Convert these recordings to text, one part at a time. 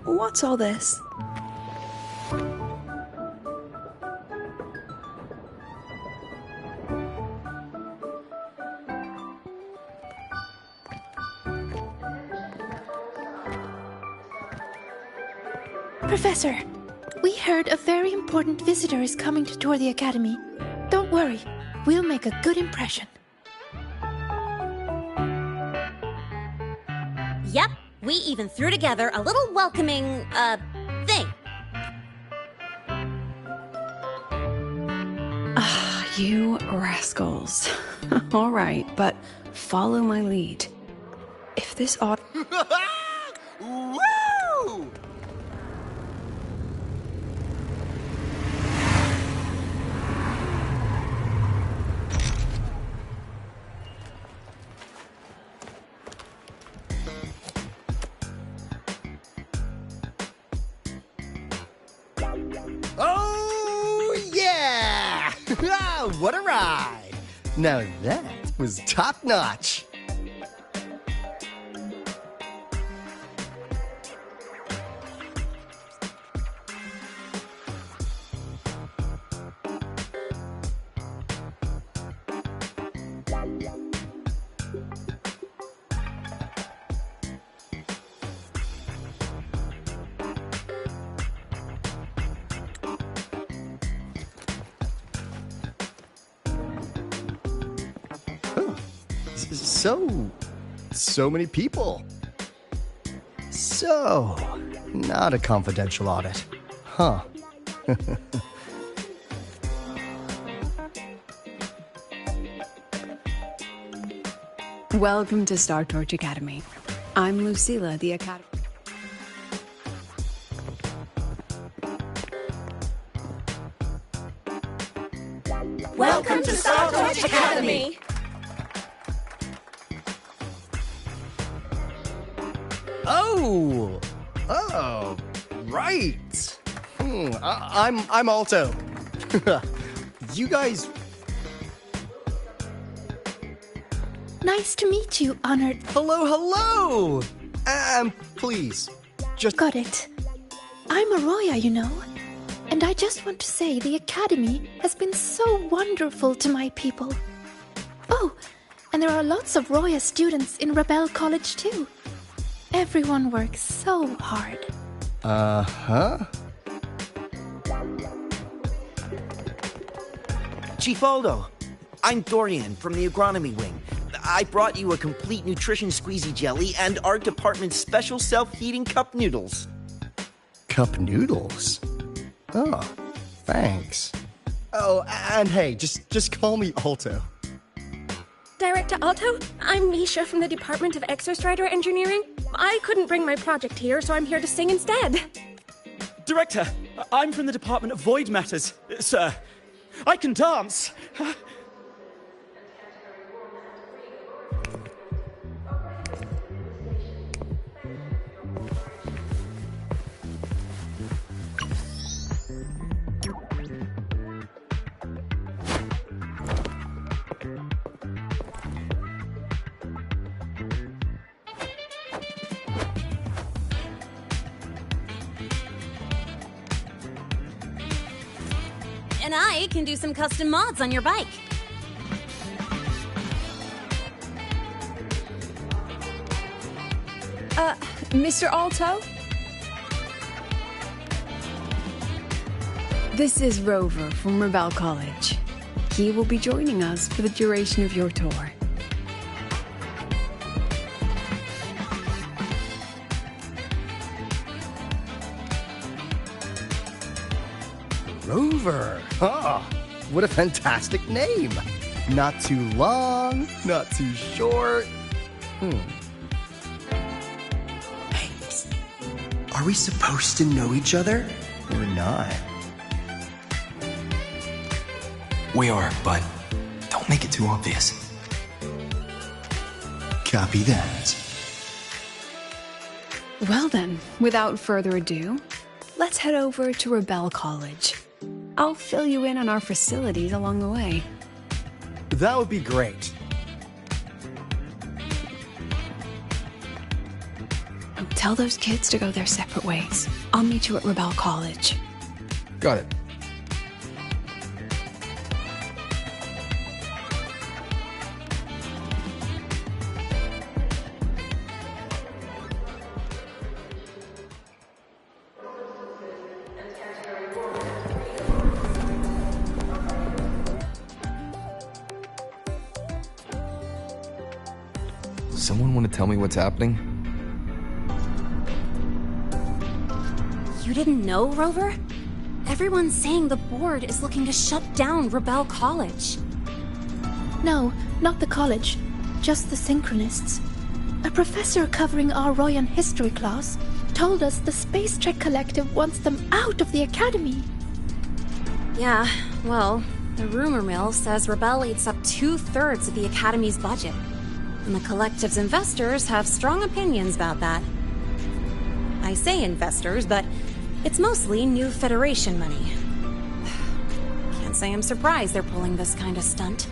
What's all this? Professor, we heard a very important visitor is coming to tour the academy. Don't worry, we'll make a good impression. Yep, we even threw together a little welcoming, thing. You rascals. All right, but follow my lead. If this Woo! Oh, yeah! What a ride! Now that was top-notch. So many people. So, not a confidential audit. Huh. Welcome to Star Torch Academy. I'm Lucilla, the Academy. Welcome to Star Torch Academy! Oh, right. I'm Alto. You guys. Nice to meet you, honored. Hello. Please, just. Got it. I'm Arroya, you know. And I just want to say the Academy has been so wonderful to my people. Oh, and there are lots of Roya students in Rebel College too. Everyone works so hard. Uh-huh. Chief Aldo, I'm Dorian from the Agronomy Wing. I brought you a complete nutrition squeezy jelly and our department's special self-heating cup noodles. Cup noodles? Oh, thanks. Oh, and hey, just call me Alto. Director Alto, I'm Misha from the Department of Exostrider Engineering. I couldn't bring my project here, so I'm here to sing instead. Director, I'm from the Department of Void Matters, sir. I can dance. And I can do some custom mods on your bike. Mr. Alto? This is Rover from Rebel College. He will be joining us for the duration of your tour. Rover. Oh, what a fantastic name. Not too long, not too short. Hey, are we supposed to know each other or not? We are, but don't make it too obvious. Copy that. Well then, without further ado, let's head over to Rebel College. I'll fill you in on our facilities along the way. That would be great. Tell those kids to go their separate ways. I'll meet you at Rebel College. Got it. Someone want to tell me what's happening? You didn't know, Rover? Everyone's saying the board is looking to shut down Rebel College. No, not the college. Just the Synchronists. A professor covering our Royan history class told us the Space Trek Collective wants them out of the Academy. Yeah, well, the rumor mill says Rebel eats up 2/3 of the Academy's budget. And the Collective's investors have strong opinions about that. I say investors, but it's mostly new Federation money. Can't say I'm surprised they're pulling this kind of stunt.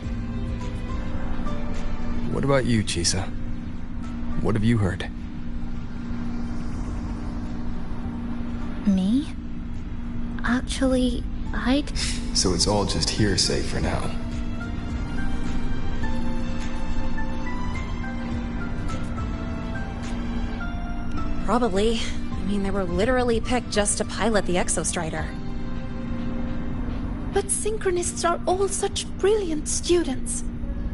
What about you, Chisa? What have you heard? Me? Actually, I'd... So it's all just hearsay for now. Probably. I mean, they were literally picked just to pilot the Exostrider. But Synchronists are all such brilliant students.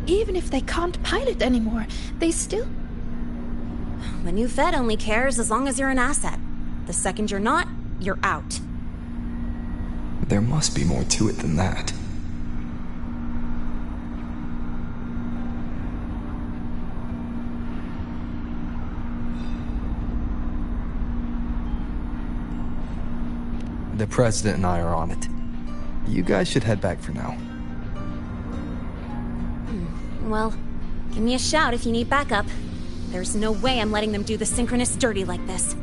Even if they can't pilot anymore, they still... The new Fed only cares as long as you're an asset. The second you're not, you're out. There must be more to it than that. The President and I are on it. You guys should head back for now. Well, give me a shout if you need backup. There's no way I'm letting them do the Synchronists dirty like this.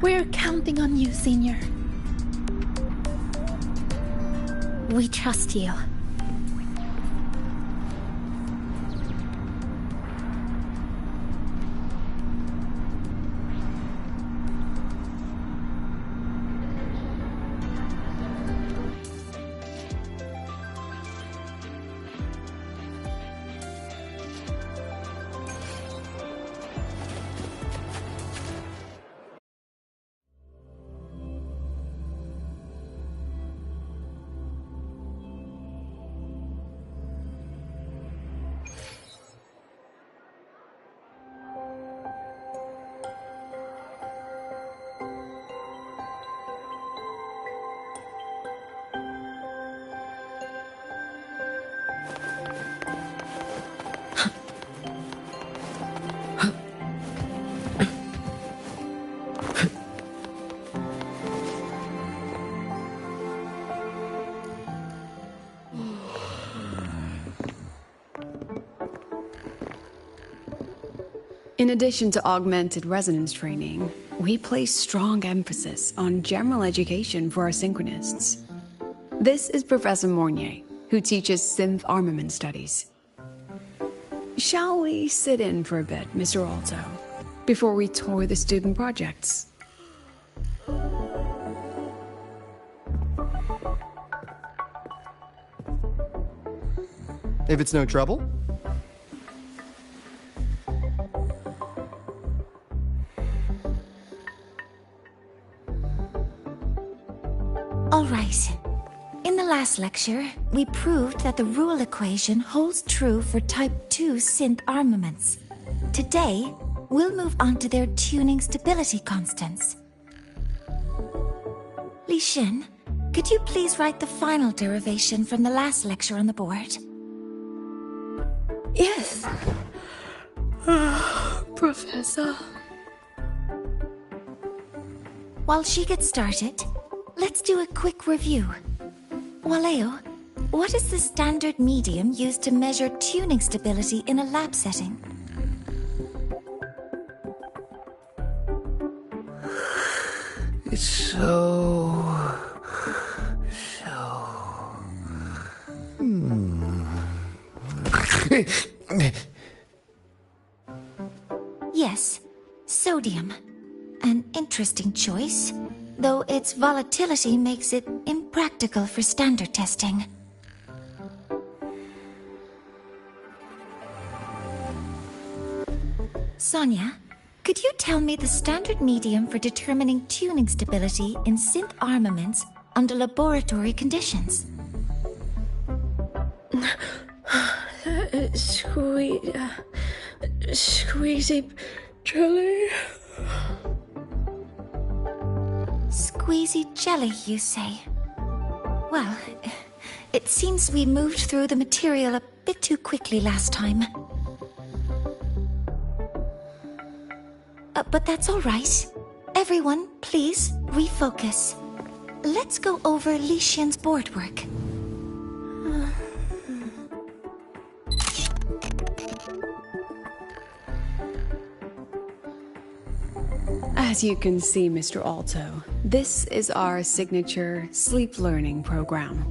We're counting on you, Senior. We trust you. In addition to augmented resonance training, we place strong emphasis on general education for our Synchronists. This is Professor Mornier, who teaches synth armament studies. Shall we sit in for a bit, Mr. Alto, before we tour the student projects? If it's no trouble. All right. In the last lecture, we proved that the rule equation holds true for Type 2 synth armaments. Today, we'll move on to their tuning stability constants. Li Xin, could you please write the final derivation from the last lecture on the board? Yes. Professor. While she gets started, let's do a quick review. Waleo, what is the standard medium used to measure tuning stability in a lab setting? It's so... Yes, sodium. An interesting choice, though its volatility makes it impractical for standard testing. Sonia, could you tell me the standard medium for determining tuning stability in synth armaments under laboratory conditions? Squeezy jelly. Squeezy jelly, you say? Well, it seems we moved through the material a bit too quickly last time. But that's all right. Everyone, please refocus. Let's go over Lishian's board work. As you can see, Mr. Alto, this is our signature sleep learning program.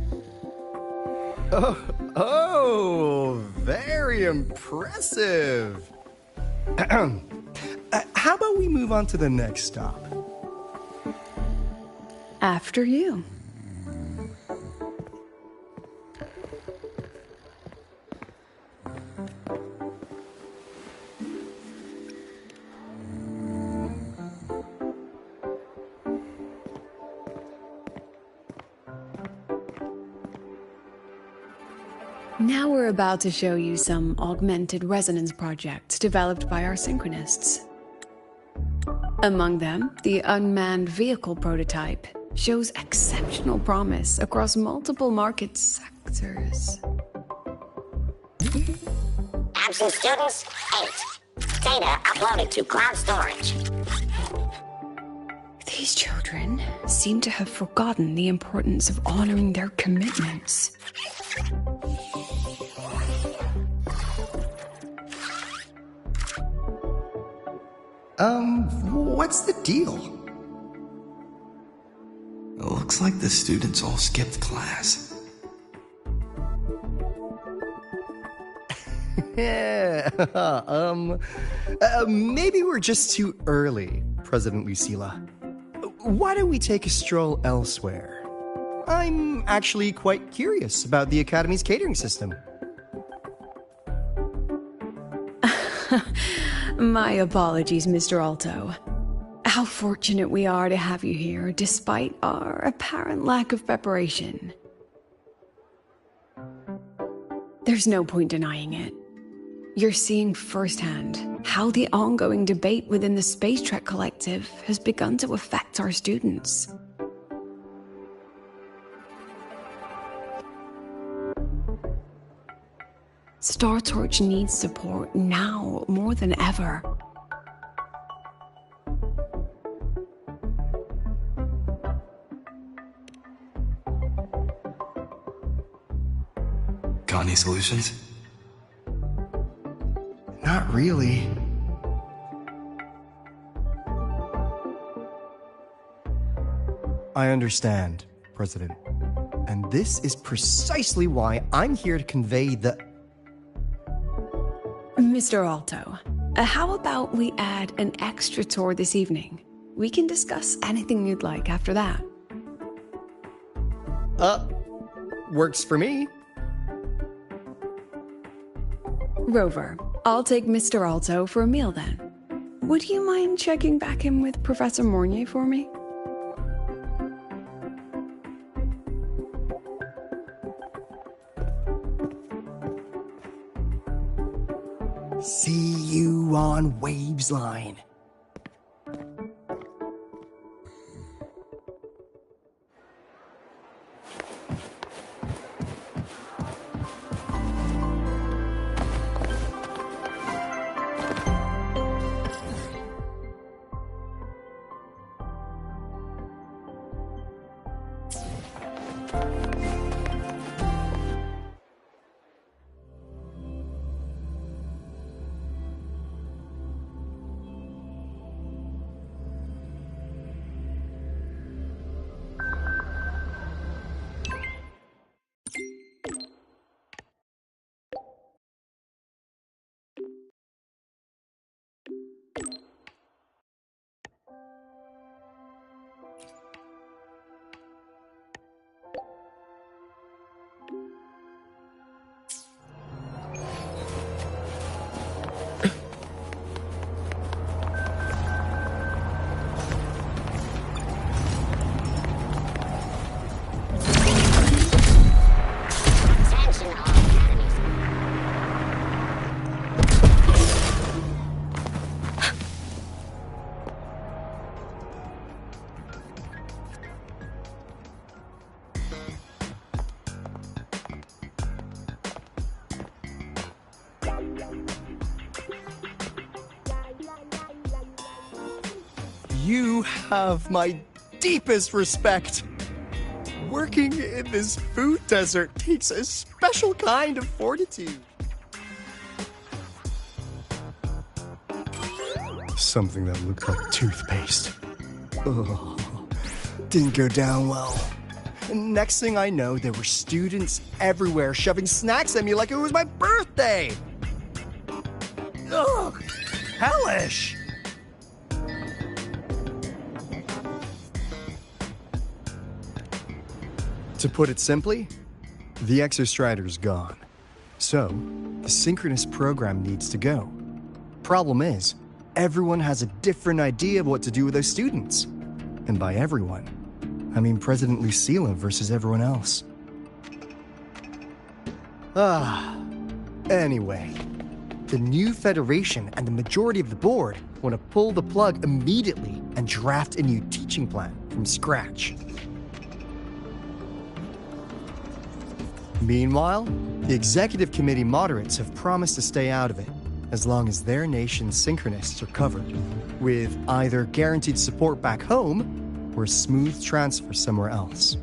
Oh, very impressive. How about we move on to the next stop? After you. Now we're about to show you some augmented resonance projects developed by our synchronists. Among them, the unmanned vehicle prototype shows exceptional promise across multiple market sectors. Absent students, 8. Data uploaded to cloud storage. These children seem to have forgotten the importance of honoring their commitments. What's the deal? It looks like the students all skipped class. Yeah, maybe we're just too early, President Lucilla. Why don't we take a stroll elsewhere? I'm actually quite curious about the Academy's catering system. My apologies, Mr. Alto. How fortunate we are to have you here, despite our apparent lack of preparation. There's no point denying it. You're seeing firsthand how the ongoing debate within the Space Trek Collective has begun to affect our students. Star Torch needs support now more than ever. Got any solutions? Not really. I understand, President. And this is precisely why I'm here to convey the... Mr. Alto, how about we add an extra tour this evening? We can discuss anything you'd like after that. Works for me. Rover, I'll take Mr. Alto for a meal then. Would you mind checking back in with Professor Mornier for me? See you on Waves Line. You have my deepest respect. Working in this food desert takes a special kind of fortitude. Something that looked like toothpaste. Ugh. Didn't go down well. And next thing I know, there were students everywhere shoving snacks at me like it was my birthday. Ugh, hellish. To put it simply, the Exostrider's gone. So, the synchronous program needs to go. Problem is, everyone has a different idea of what to do with those students. And by everyone, I mean President Lucilla versus everyone else. Anyway, the new Federation and the majority of the board want to pull the plug immediately and draft a new teaching plan from scratch. Meanwhile, the executive committee moderates have promised to stay out of it, as long as their nation's synchronists are covered, with either guaranteed support back home or a smooth transfer somewhere else.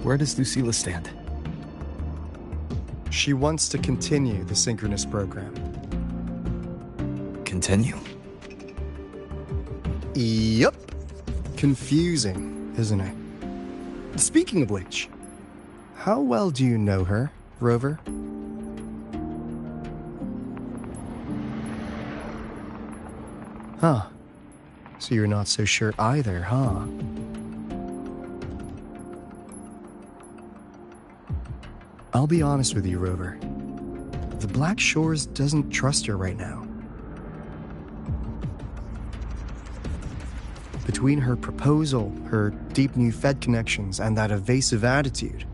Where does Lucilla stand? She wants to continue the synchronous program. Continue? Yup. Confusing, isn't it? Speaking of which, how well do you know her, Rover? Huh. So you're not so sure either, huh? I'll be honest with you, Rover. The Black Shores doesn't trust her right now. Between her proposal, her deep new Fed connections, and that evasive attitude,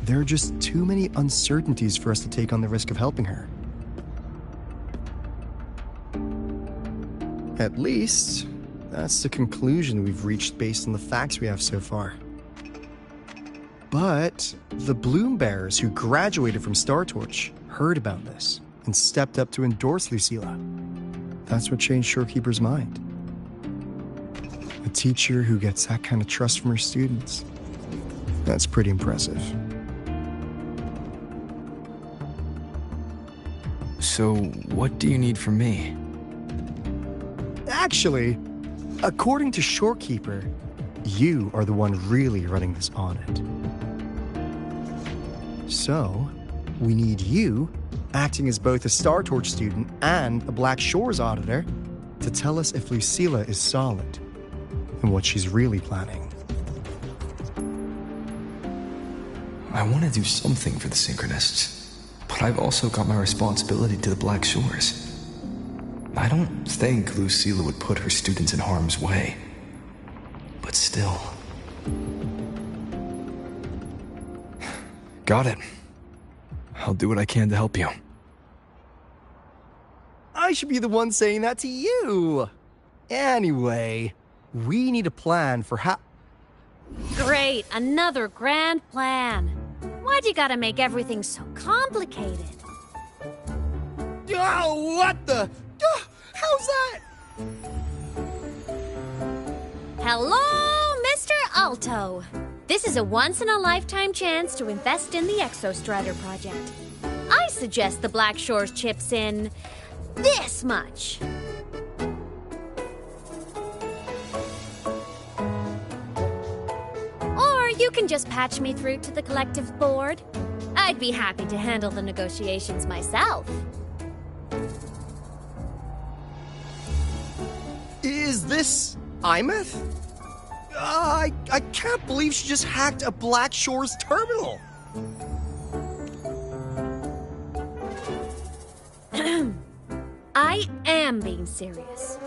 there are just too many uncertainties for us to take on the risk of helping her. At least, that's the conclusion we've reached based on the facts we have so far. But the Bloom Bearers who graduated from Star Torch heard about this and stepped up to endorse Lucilla. That's what changed Shorekeeper's mind. A teacher who gets that kind of trust from her students. That's pretty impressive. So, what do you need from me? Actually, according to Shorekeeper, you are the one really running this audit. So, we need you, acting as both a Star Torch student and a Black Shores auditor, to tell us if Lucilla is solid and what she's really planning. I want to do something for the Synchronists, but I've also got my responsibility to the Black Shores. I don't think Lucilla would put her students in harm's way, but still. Got it. I'll do what I can to help you. I should be the one saying that to you. Anyway, we need a plan for how... Great, another grand plan. Why'd you gotta make everything so complicated? Oh, what the... how's that? Hello, Mr. Alto. This is a once-in-a-lifetime chance to invest in the Exostrider project. I suggest the Black Shores chips in this much. Or you can just patch me through to the collective board. I'd be happy to handle the negotiations myself. Is this Imeth? I can't believe she just hacked a Black Shores terminal. I am being serious.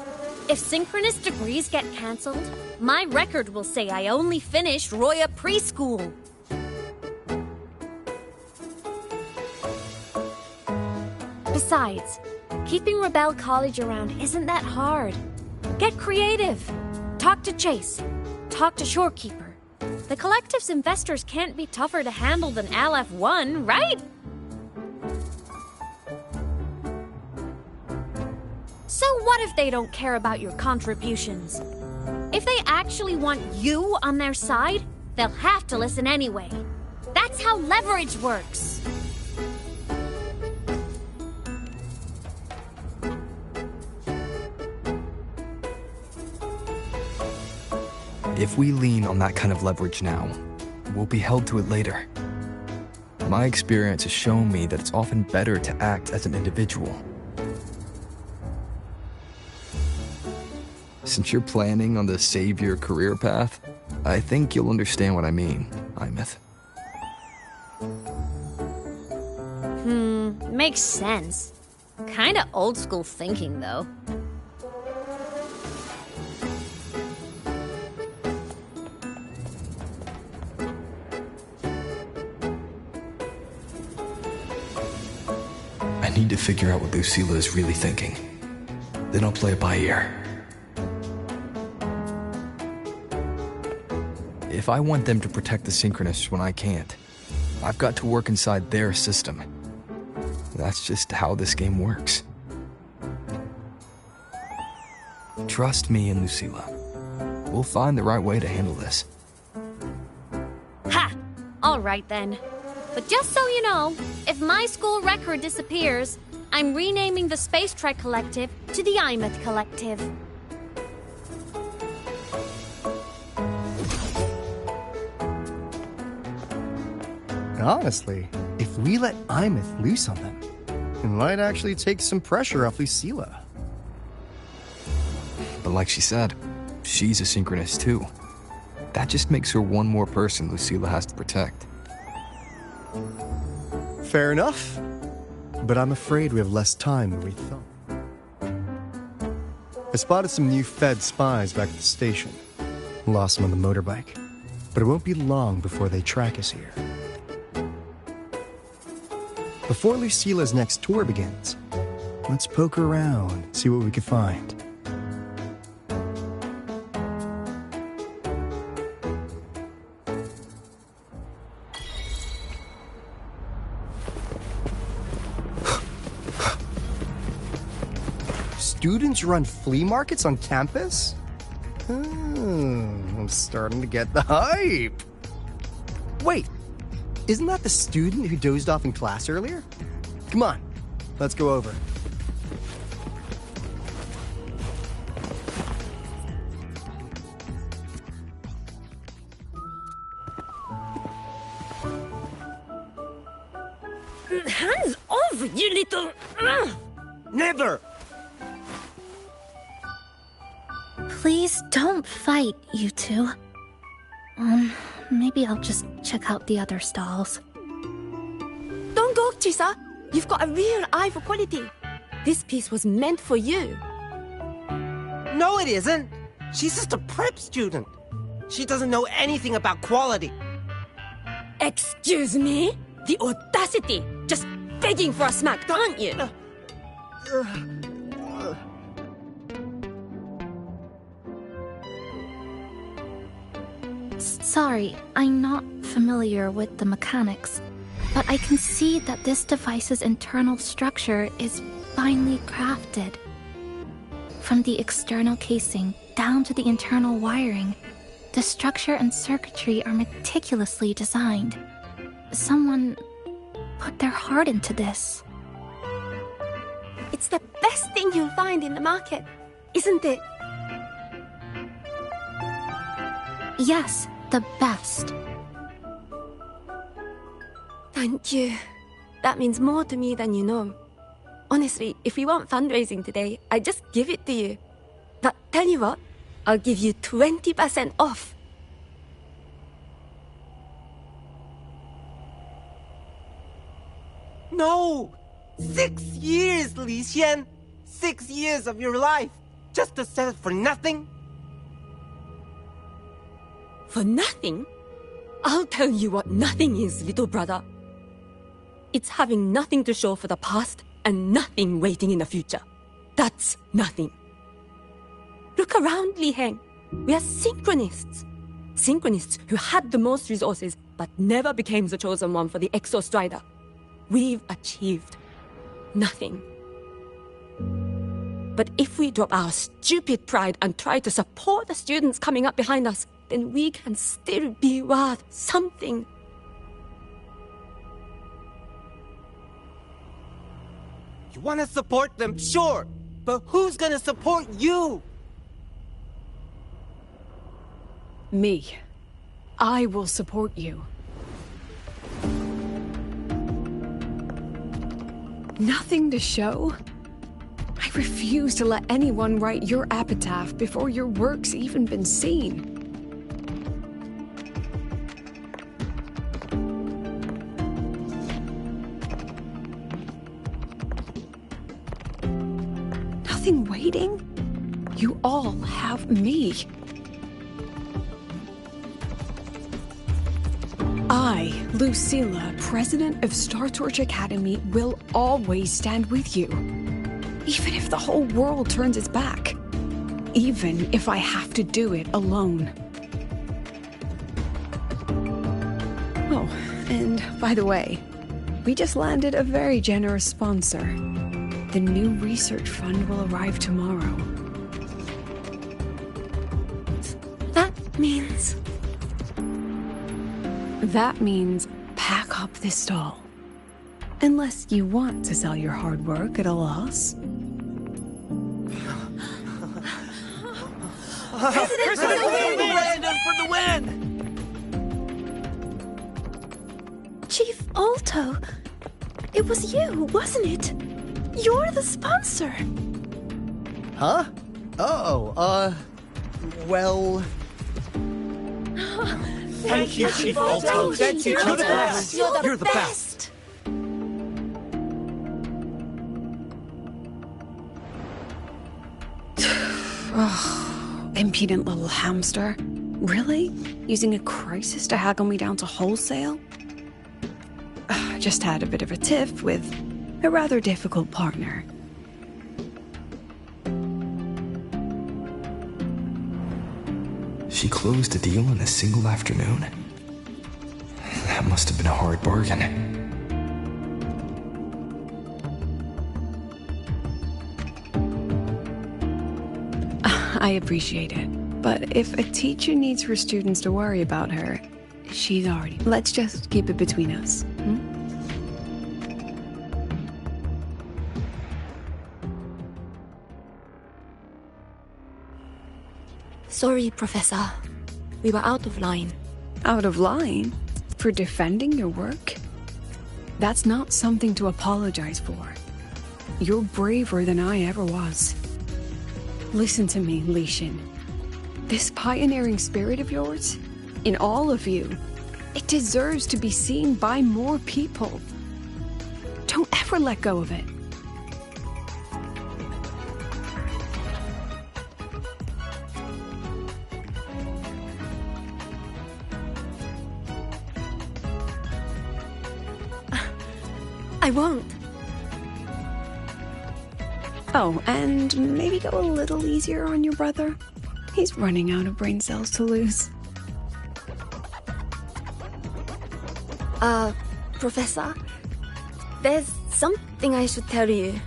If synchronous degrees get cancelled, my record will say I only finished Roya preschool. Besides, keeping Rebel College around isn't that hard. Get creative. Talk to Chase. Talk to Shorekeeper. The Collective's investors can't be tougher to handle than LF1, right? So what if they don't care about your contributions? If they actually want you on their side, they'll have to listen anyway. That's how leverage works. If we lean on that kind of leverage now, we'll be held to it later. My experience has shown me that it's often better to act as an individual. Since you're planning on the savior career path, I think you'll understand what I mean, Imeth. Makes sense. Kinda old school thinking, though. I need to figure out what Lucilla is really thinking. Then I'll play it by ear. If I want them to protect the Synchronists when I can't, I've got to work inside their system. That's just how this game works. Trust me and Lucilla. We'll find the right way to handle this. Ha! Alright then. But just so you know, if my school record disappears, I'm renaming the Space Trek Collective to the Imeth Collective. Honestly, if we let Imeth loose on them, it might actually take some pressure off Lucilla. But like she said, she's a Synchronist too. That just makes her one more person Lucilla has to protect. Fair enough. But I'm afraid we have less time than we thought. I spotted some new Fed spies back at the station. Lost them on the motorbike. But it won't be long before they track us here. Before Lucilla's next tour begins, let's poke around, see what we can find. Students run flea markets on campus? I'm starting to get the hype. Wait, isn't that the student who dozed off in class earlier? Come on, let's go over. Hands off, you little... Never! Please don't fight, you two. Maybe I'll just check out the other stalls. Don't go, Chisa. You've got a real eye for quality. This piece was meant for you. No, it isn't. She's just a prep student. She doesn't know anything about quality. Excuse me? The audacity! Just begging for a smack, aren't you? Sorry, I'm not familiar with the mechanics, but I can see that this device's internal structure is finely crafted. From the external casing down to the internal wiring, the structure and circuitry are meticulously designed. Someone put their heart into this. It's the best thing you'll find in the market, isn't it? Yes, the best. Thank you. That means more to me than you know. Honestly, if we want fundraising today, I'd just give it to you. But tell you what, I'll give you 20% off. No! 6 years, Li Xian! 6 years of your life, just to settle for nothing? For nothing? I'll tell you what nothing is, little brother. It's having nothing to show for the past and nothing waiting in the future. That's nothing. Look around, Li Heng. We are synchronists. Synchronists who had the most resources but never became the chosen one for the Exostrider. We've achieved nothing. But if we drop our stupid pride and try to support the students coming up behind us, then we can still be worth something. You want to support them, sure. But who's gonna support you? Me. I will support you. Nothing to show? I refuse to let anyone write your epitaph before your work's even been seen. Nothing waiting? You all have me. I, Lucilla, president of Star Torch Academy, will always stand with you. Even if the whole world turns its back. Even if I have to do it alone. Oh, and by the way, we just landed a very generous sponsor. The new research fund will arrive tomorrow. That means... That means pack up this stall. Unless you want to sell your hard work at a loss. President for the win! Chief Alto, it was you, wasn't it? You're the sponsor. Huh? Oh, well... Thank you, Chief Alto. Thank you. You're the best. You're the best. Impudent little hamster. Really? Using a crisis to haggle me down to wholesale? Just had a bit of a tiff with a rather difficult partner. She closed a deal in a single afternoon? That must have been a hard bargain. I appreciate it. But if a teacher needs her students to worry about her, she's already... Let's just keep it between us. Sorry, Professor. We were out of line. Out of line? For defending your work? That's not something to apologize for. You're braver than I ever was. Listen to me, Li Xin. This pioneering spirit of yours, in all of you, it deserves to be seen by more people. Don't ever let go of it. I won't. Oh, and maybe go a little easier on your brother. He's running out of brain cells to lose. Professor, there's something I should tell you.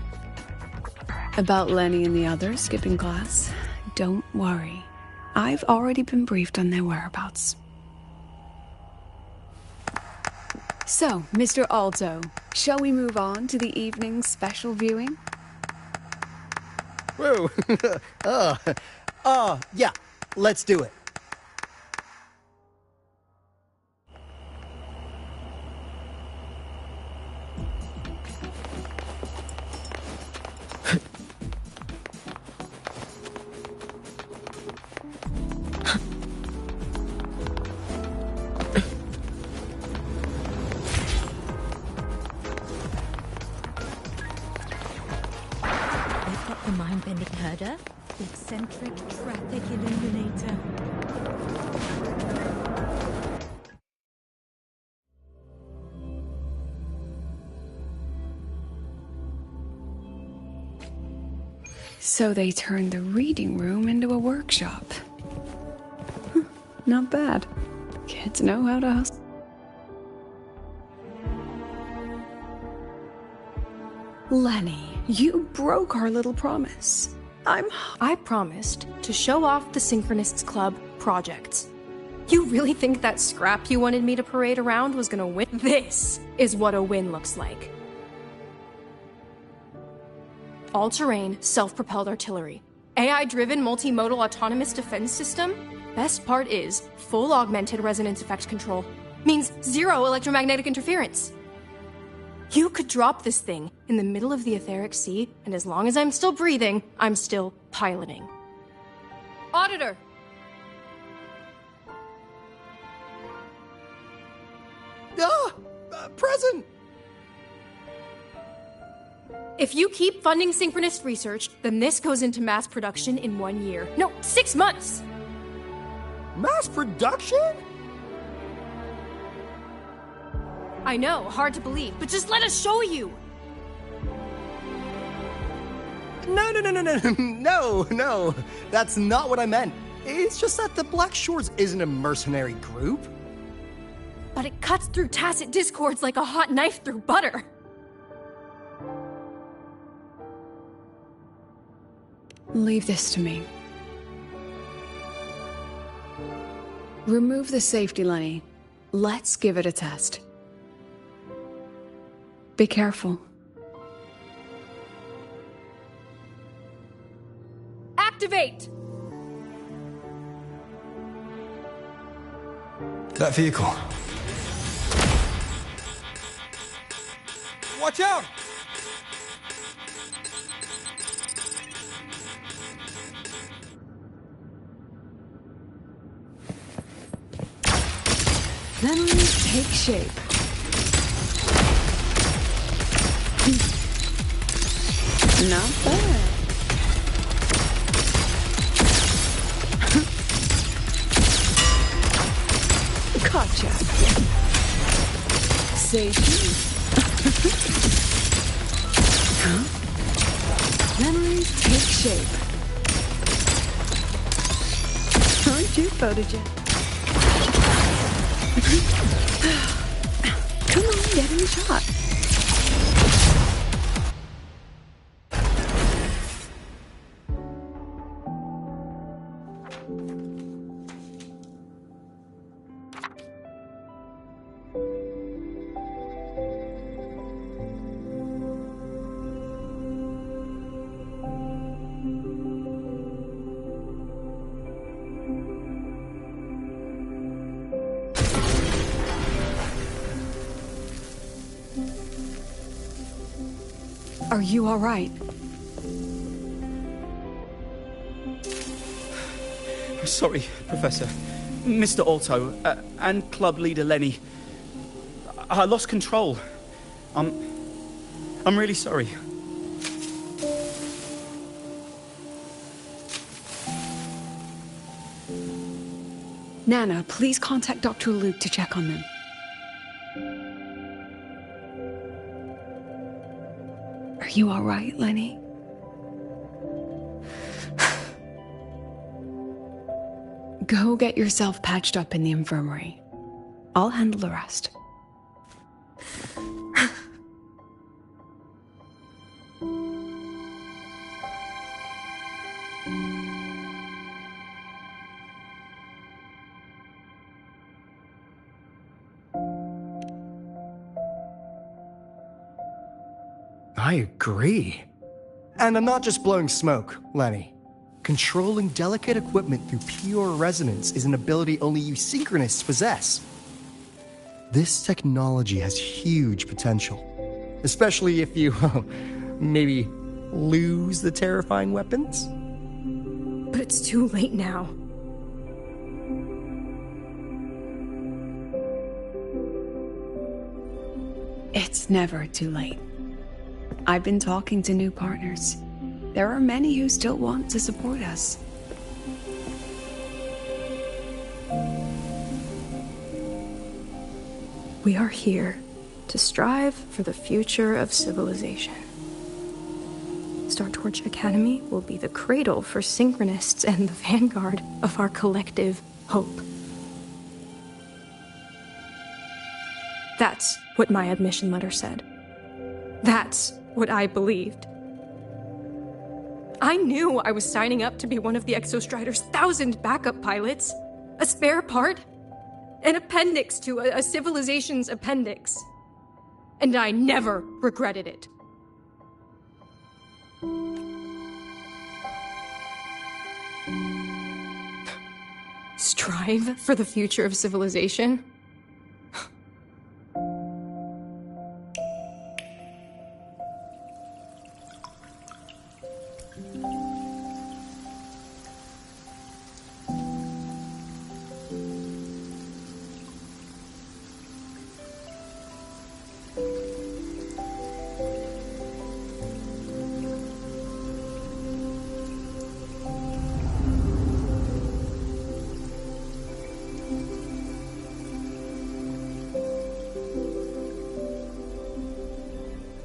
About Lenny and the others skipping class? Don't worry. I've already been briefed on their whereabouts. So, Mr. Alto, shall we move on to the evening's special viewing? Whoa. Yeah, let's do it. The mind-bending herder, the eccentric traffic illuminator. So they turned the reading room into a workshop. Not bad. Kids know how to hustle. Lenny, you broke our little promise. I promised to show off the Synchronists Club projects. You really think that scrap you wanted me to parade around was gonna win? This is what a win looks like. All-terrain, self-propelled artillery. AI-driven multimodal autonomous defense system. Best part is, full augmented resonance effect control. Means zero electromagnetic interference. You could drop this thing in the middle of the etheric sea, and as long as I'm still breathing, I'm still piloting. Auditor! Present! If you keep funding synchronous research, then this goes into mass production in 1 year. No, 6 months! Mass production? I know, hard to believe, but just let us show you! No. That's not what I meant. It's just that the Black Shores isn't a mercenary group. But it cuts through tacit discords like a hot knife through butter. Leave this to me. Remove the safety, Lenny. Let's give it a test. Be careful. Activate! That vehicle. Watch out! Memories take shape. Not bad. Gotcha. Safety. Huh? Memories take shape. Aren't you, Photojet? Come on, get in the shot. Are you all right? Sorry, Professor. Mr. Alto, and club leader Lenny. I lost control. I'm really sorry. Nana, please contact Dr. Luke to check on them. Are you all right, Lenny? Go get yourself patched up in the infirmary. I'll handle the rest. I agree. And I'm not just blowing smoke, Lenny. Controlling delicate equipment through pure resonance is an ability only you Synchronists possess. This technology has huge potential, especially if you, maybe lose the terrifying weapons. But it's too late now. It's never too late. I've been talking to new partners. There are many who still want to support us. We are here to strive for the future of civilization. Startorch Academy will be the cradle for Synchronists and the vanguard of our collective hope. That's what my admission letter said. That's what I believed. I knew I was signing up to be one of the Exostrider's 1,000 backup pilots. A spare part. An appendix to a civilization's appendix. And I never regretted it. Strive for the future of civilization?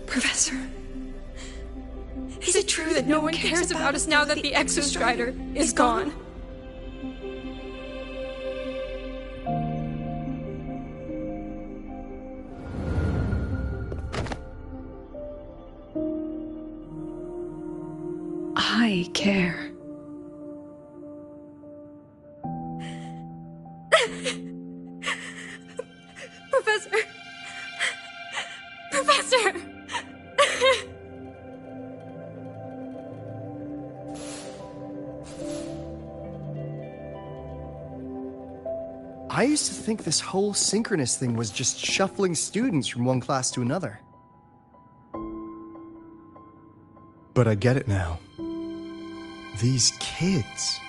Professor, is it true that no one cares about us now that the Exostrider is gone? I care. Professor! Professor! I used to think this whole synchronous thing was just shuffling students from one class to another. But I get it now. These kids,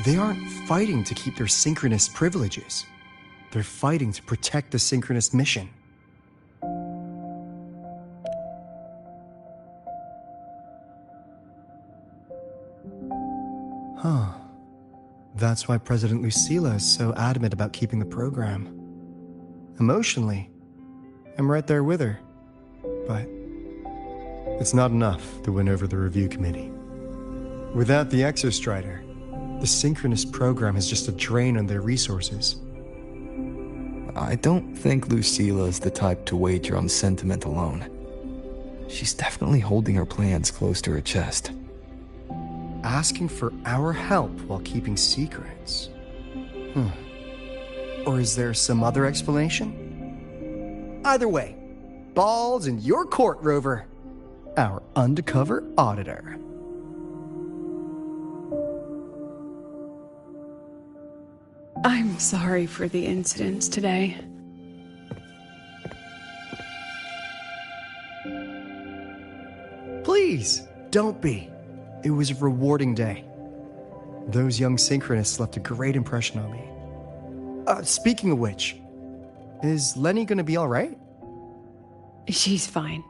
they aren't fighting to keep their synchronous privileges. They're fighting to protect the synchronous mission. Huh. That's why President Lucilla is so adamant about keeping the program. Emotionally, I'm right there with her. But it's not enough to win over the review committee. Without the Exostrider, the synchronous program is just a drain on their resources. I don't think Lucila's the type to wager on sentiment alone. She's definitely holding her plans close to her chest. Asking for our help while keeping secrets. Or is there some other explanation? Either way, ball's in your court, Rover. Our undercover auditor. I'm sorry for the incidents today. Please, don't be. It was a rewarding day. Those young synchronists left a great impression on me. Speaking of which, is Lenny gonna be all right? She's fine.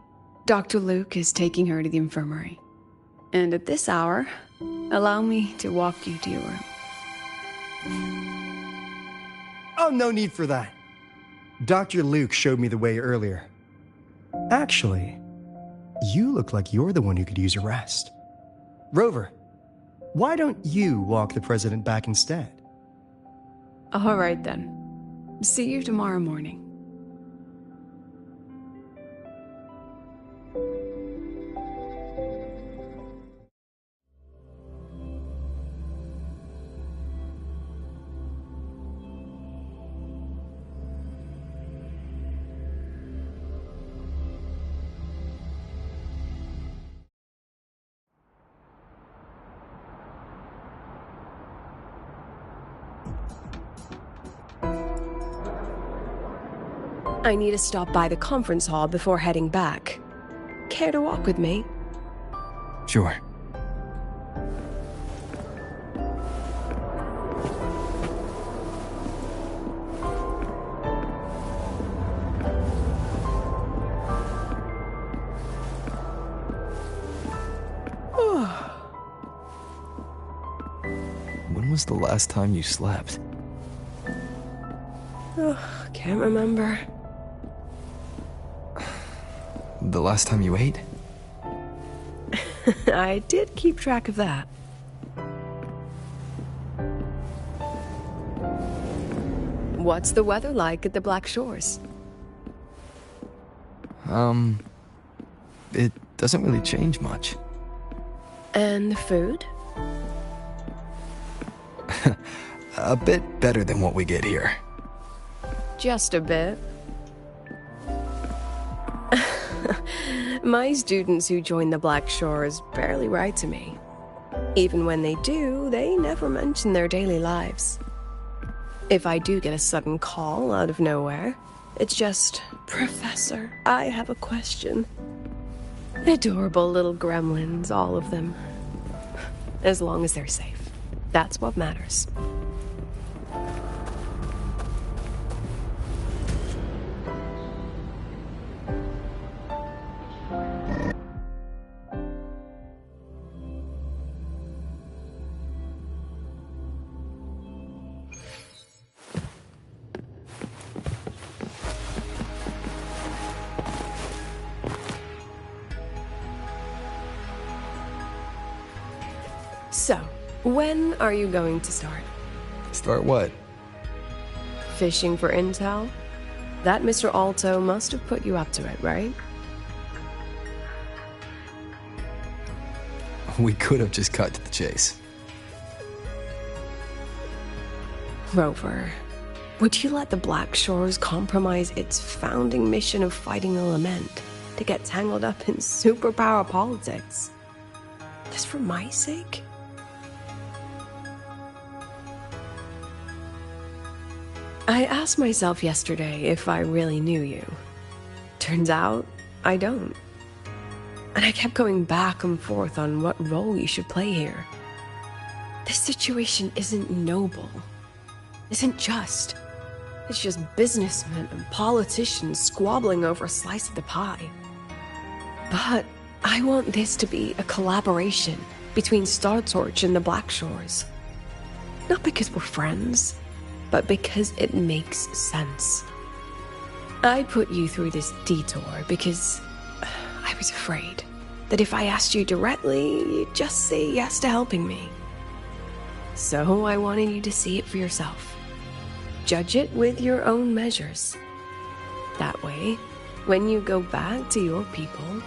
Dr. Luke is taking her to the infirmary. And at this hour, allow me to walk you to your room. Oh, no need for that. Dr. Luke showed me the way earlier. Actually, you look like you're the one who could use a rest. Rover, why don't you walk the president back instead? All right then. See you tomorrow morning. I need to stop by the conference hall before heading back. Care to walk with me? Sure. When was the last time you slept? Can't remember. The last time you ate? I did keep track of that. What's the weather like at the Black Shores? It doesn't really change much. And the food? A bit better than what we get here. Just a bit. My students who join the Black Shores barely write to me. Even when they do, they never mention their daily lives. If I do get a sudden call out of nowhere, it's just, "Professor, I have a question." Adorable little gremlins, all of them. As long as they're safe. That's what matters. So, when are you going to start? Start what? Fishing for intel? That Mr. Alto must have put you up to it, right? We could have just cut to the chase. Rover, would you let the Black Shores compromise its founding mission of fighting the Lament to get tangled up in superpower politics? Just for my sake? I asked myself yesterday if I really knew you. Turns out, I don't. And I kept going back and forth on what role you should play here. This situation isn't noble. Isn't just. It's just businessmen and politicians squabbling over a slice of the pie. But I want this to be a collaboration between StarTorch and the Black Shores. Not because we're friends, but because it makes sense. I put you through this detour because I was afraid that if I asked you directly, you'd just say yes to helping me. So I wanted you to see it for yourself. Judge it with your own measures. That way, when you go back to your people,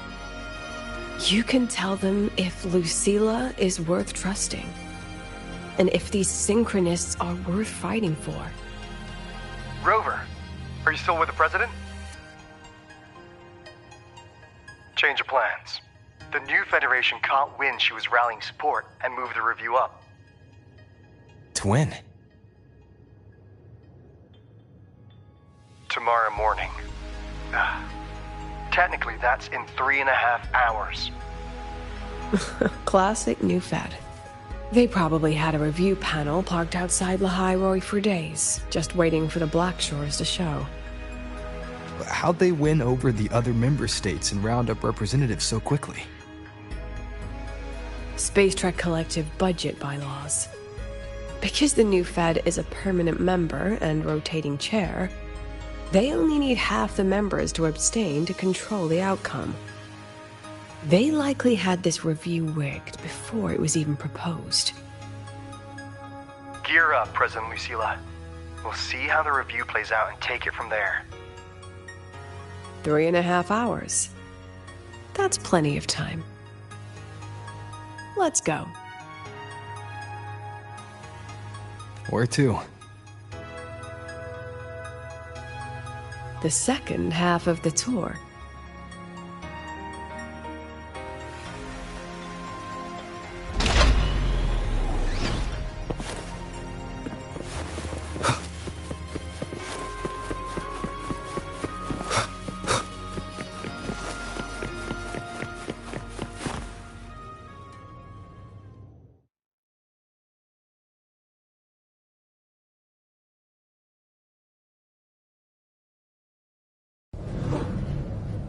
you can tell them if Lucilla is worth trusting. And if these synchronists are worth fighting for. Rover, are you still with the President? Change of plans. The new Federation caught wind she was rallying support and moved the review up. To when? Tomorrow morning. Technically, that's in 3.5 hours. Classic new Fed. They probably had a review panel parked outside Lahai for days, just waiting for the Black Shores to show. How'd they win over the other member states and round up representatives so quickly? Space Trek Collective budget bylaws. Because the new Fed is a permanent member and rotating chair, they only need half the members to abstain to control the outcome. They likely had this review rigged before it was even proposed. Gear up, President Lucilla. We'll see how the review plays out and take it from there. 3.5 hours. That's plenty of time. Let's go. Where to? The second half of the tour.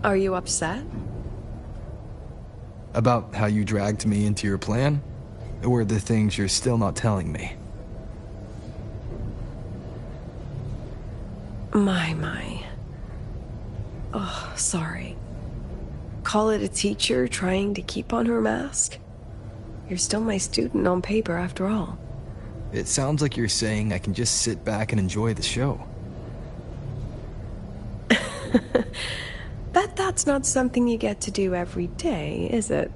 Are you upset? About how you dragged me into your plan? Or the things you're still not telling me? My. Oh, sorry. Call it a teacher trying to keep on her mask? You're still my student on paper after all. It sounds like you're saying I can just sit back and enjoy the show. That's not something you get to do every day, is it?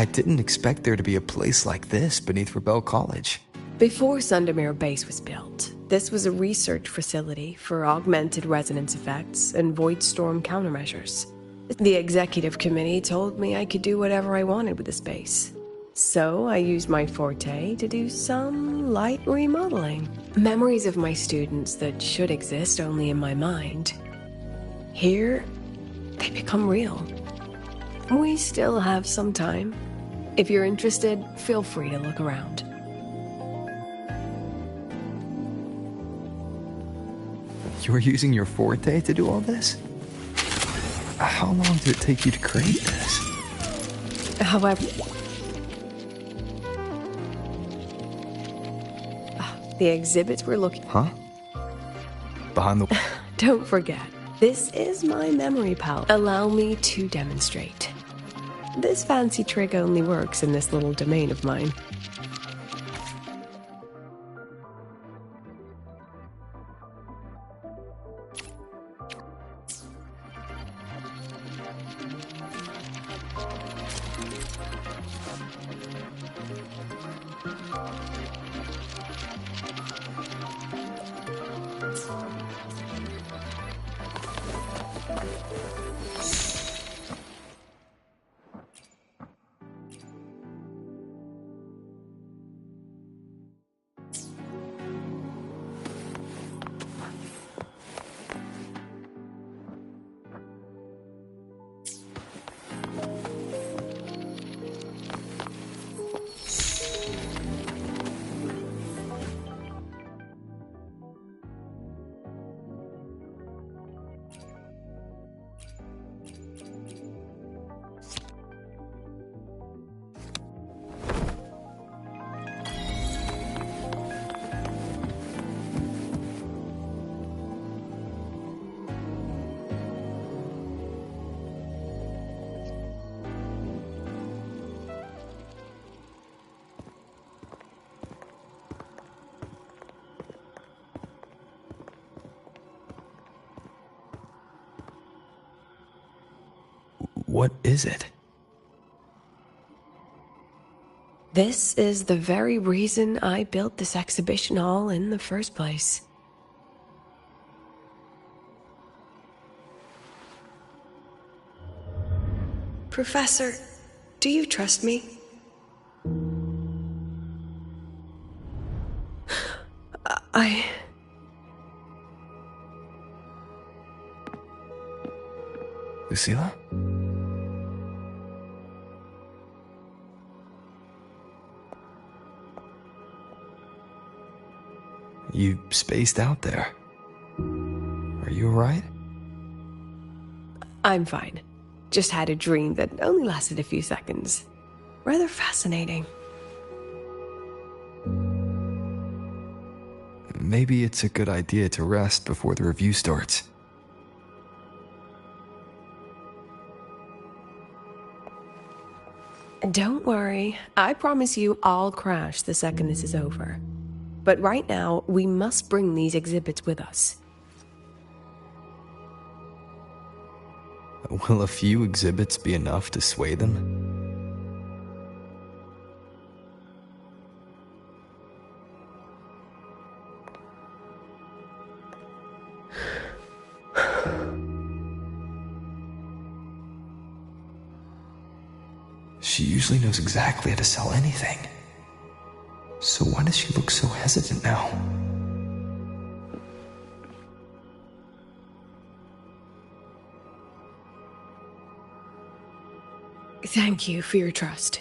I didn't expect there to be a place like this beneath Rebel College. Before Sundermere Base was built, this was a research facility for augmented resonance effects and void storm countermeasures. The executive committee told me I could do whatever I wanted with the space. So I used my forte to do some light remodeling. Memories of my students that should exist only in my mind. Here, they become real. We still have some time. If you're interested, feel free to look around. You're using your forte to do all this? How long did it take you to create this? However... the exhibits we're looking... Huh? Behind the... Don't forget, this is my memory pal. Allow me to demonstrate. This fancy trick only works in this little domain of mine. What is it? This is the very reason I built this exhibition hall in the first place. Professor, do you trust me? Lucilla? You spaced out there. Are you alright? I'm fine. Just had a dream that only lasted a few seconds. Rather fascinating. Maybe it's a good idea to rest before the review starts. Don't worry. I promise you I'll crash the second this is over. But right now, we must bring these exhibits with us. Will a few exhibits be enough to sway them? She usually knows exactly how to sell anything. So why does she look so hesitant now? Thank you for your trust.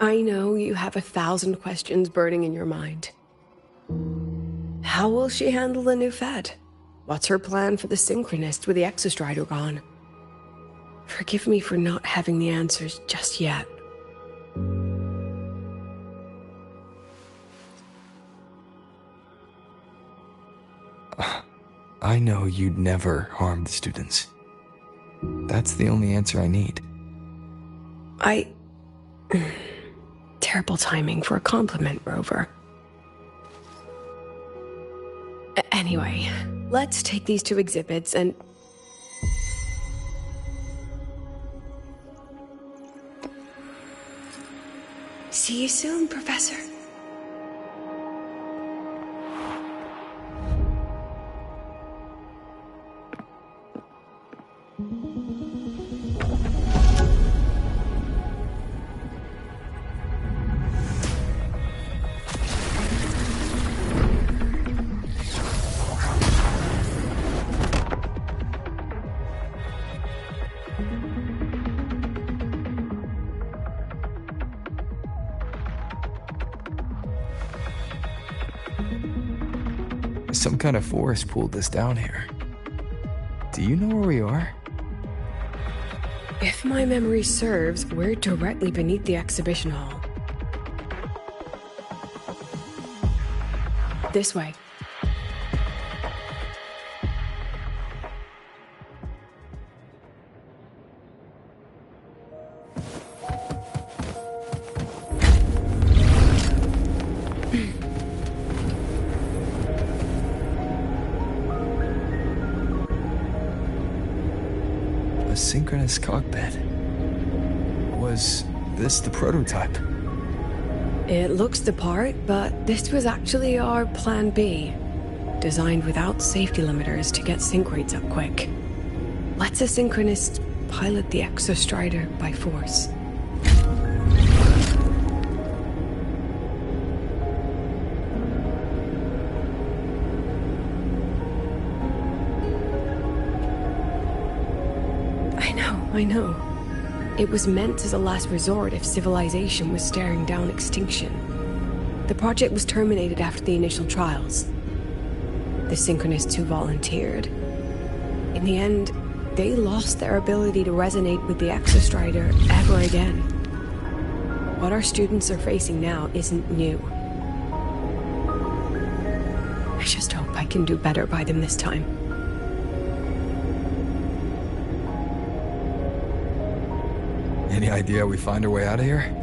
I know you have 1,000 questions burning in your mind. How will she handle the new Fed? What's her plan for the Synchronist with the Exostrider gone? Forgive me for not having the answers just yet. I know you'd never harm the students. That's the only answer I need. Terrible timing for a compliment, Rover. Anyway, let's take these 2 exhibits and... See you soon, Professor. Some kind of force pulled this down here. Do you know where we are? If my memory serves, we're directly beneath the exhibition hall. This way. A synchronous cockpit. Was this the prototype? It looks the part, but this was actually our Plan B. Designed without safety limiters to get sync rates up quick. Lets a synchronist pilot the Exostrider by force. I know. It was meant as a last resort if civilization was staring down extinction. The project was terminated after the initial trials. The synchronists who volunteered, in the end, they lost their ability to resonate with the Exostrider ever again. What our students are facing now isn't new. I just hope I can do better by them this time. Any idea how we find our way out of here?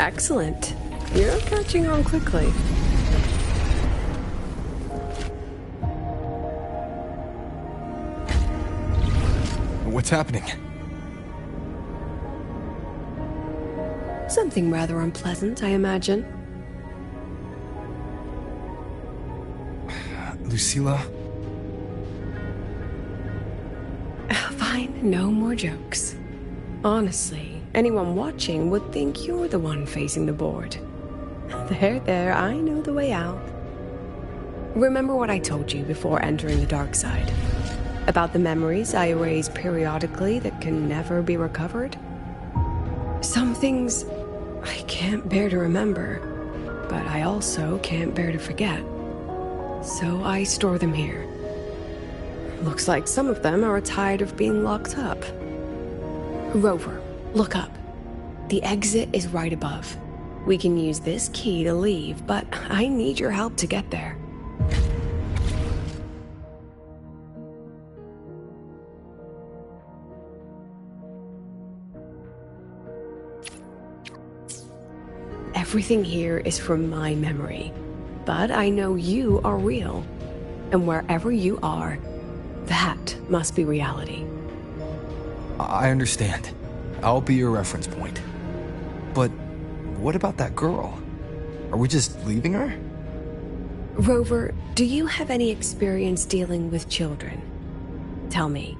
Excellent. You're catching on quickly. What's happening? Something rather unpleasant, I imagine. Lucilla? Fine, no more jokes. Honestly, anyone watching would think you're the one facing the board. There, I know the way out. Remember what I told you before entering the dark side? About the memories I erase periodically that can never be recovered? Some things I can't bear to remember, but I also can't bear to forget. So I store them here. Looks like some of them are tired of being locked up. Rover, look up. The exit is right above. We can use this key to leave, but I need your help to get there. Everything here is from my memory, but I know you are real, and wherever you are, that must be reality. I understand. I'll be your reference point. But what about that girl? Are we just leaving her? Rover, do you have any experience dealing with children? Tell me,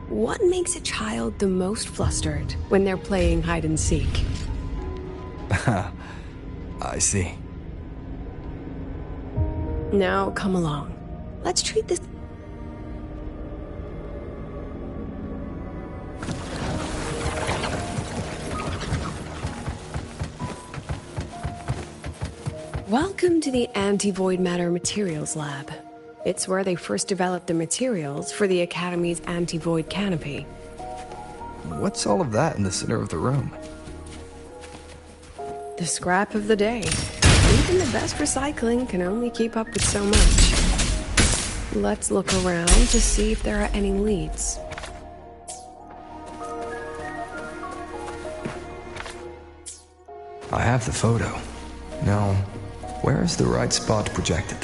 What makes a child the most flustered when they're playing hide and seek? I see. Now, come along. Let's treat this... Welcome to the Anti-Void Matter Materials Lab. It's where they first developed the materials for the Academy's anti-void canopy. What's all of that in the center of the room? The scrap of the day. Even the best recycling can only keep up with so much. Let's look around to see if there are any leads. I have the photo. Now, where is the right spot projected?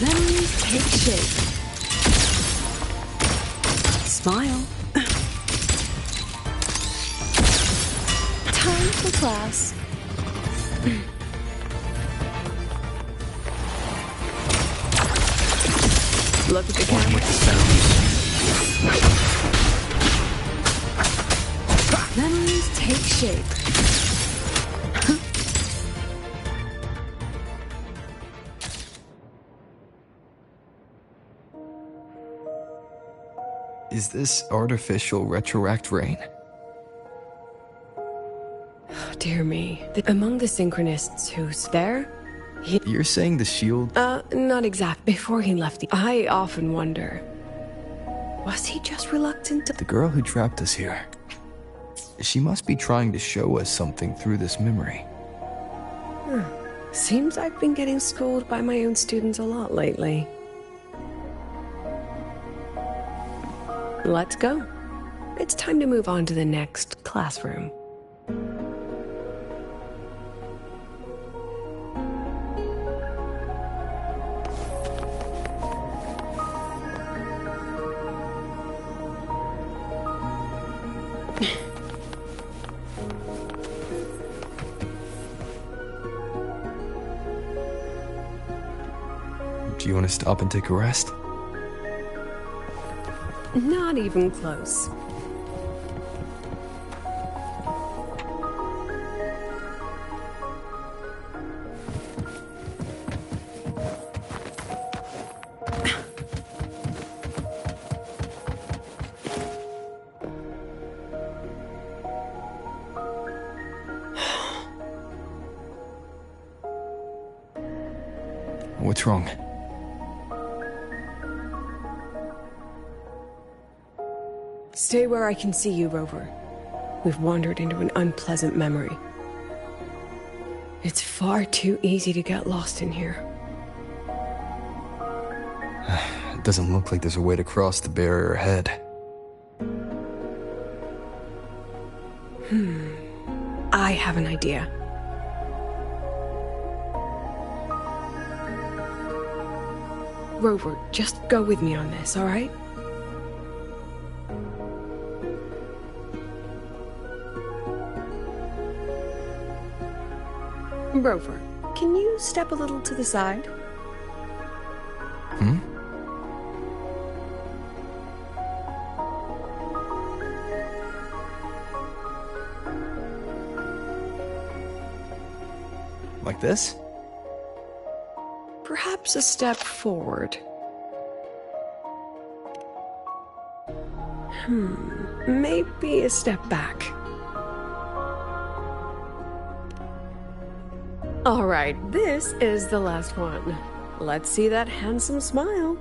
Memories take shape. Smile. Time for class. Look at the camera. Memories take shape. Is this artificial retroact rain? Dear me. Among the synchronists who's there, You're saying the shield? not exact. Before he left, I often wonder, was he just reluctant to... The girl who trapped us here. She must be trying to show us something through this memory. Seems I've been getting schooled by my own students a lot lately. Let's go. It's time to move on to the next classroom. Do you want to stop and take a rest? Not even close. What's wrong? Stay where I can see you, Rover. We've wandered into an unpleasant memory. It's far too easy to get lost in here. It doesn't look like there's a way to cross the barrier ahead. I have an idea. Rover, just go with me on this, all right? Rover, can you step a little to the side? Like this? Perhaps a step forward. Maybe a step back. All right, this is the last one. Let's see that handsome smile.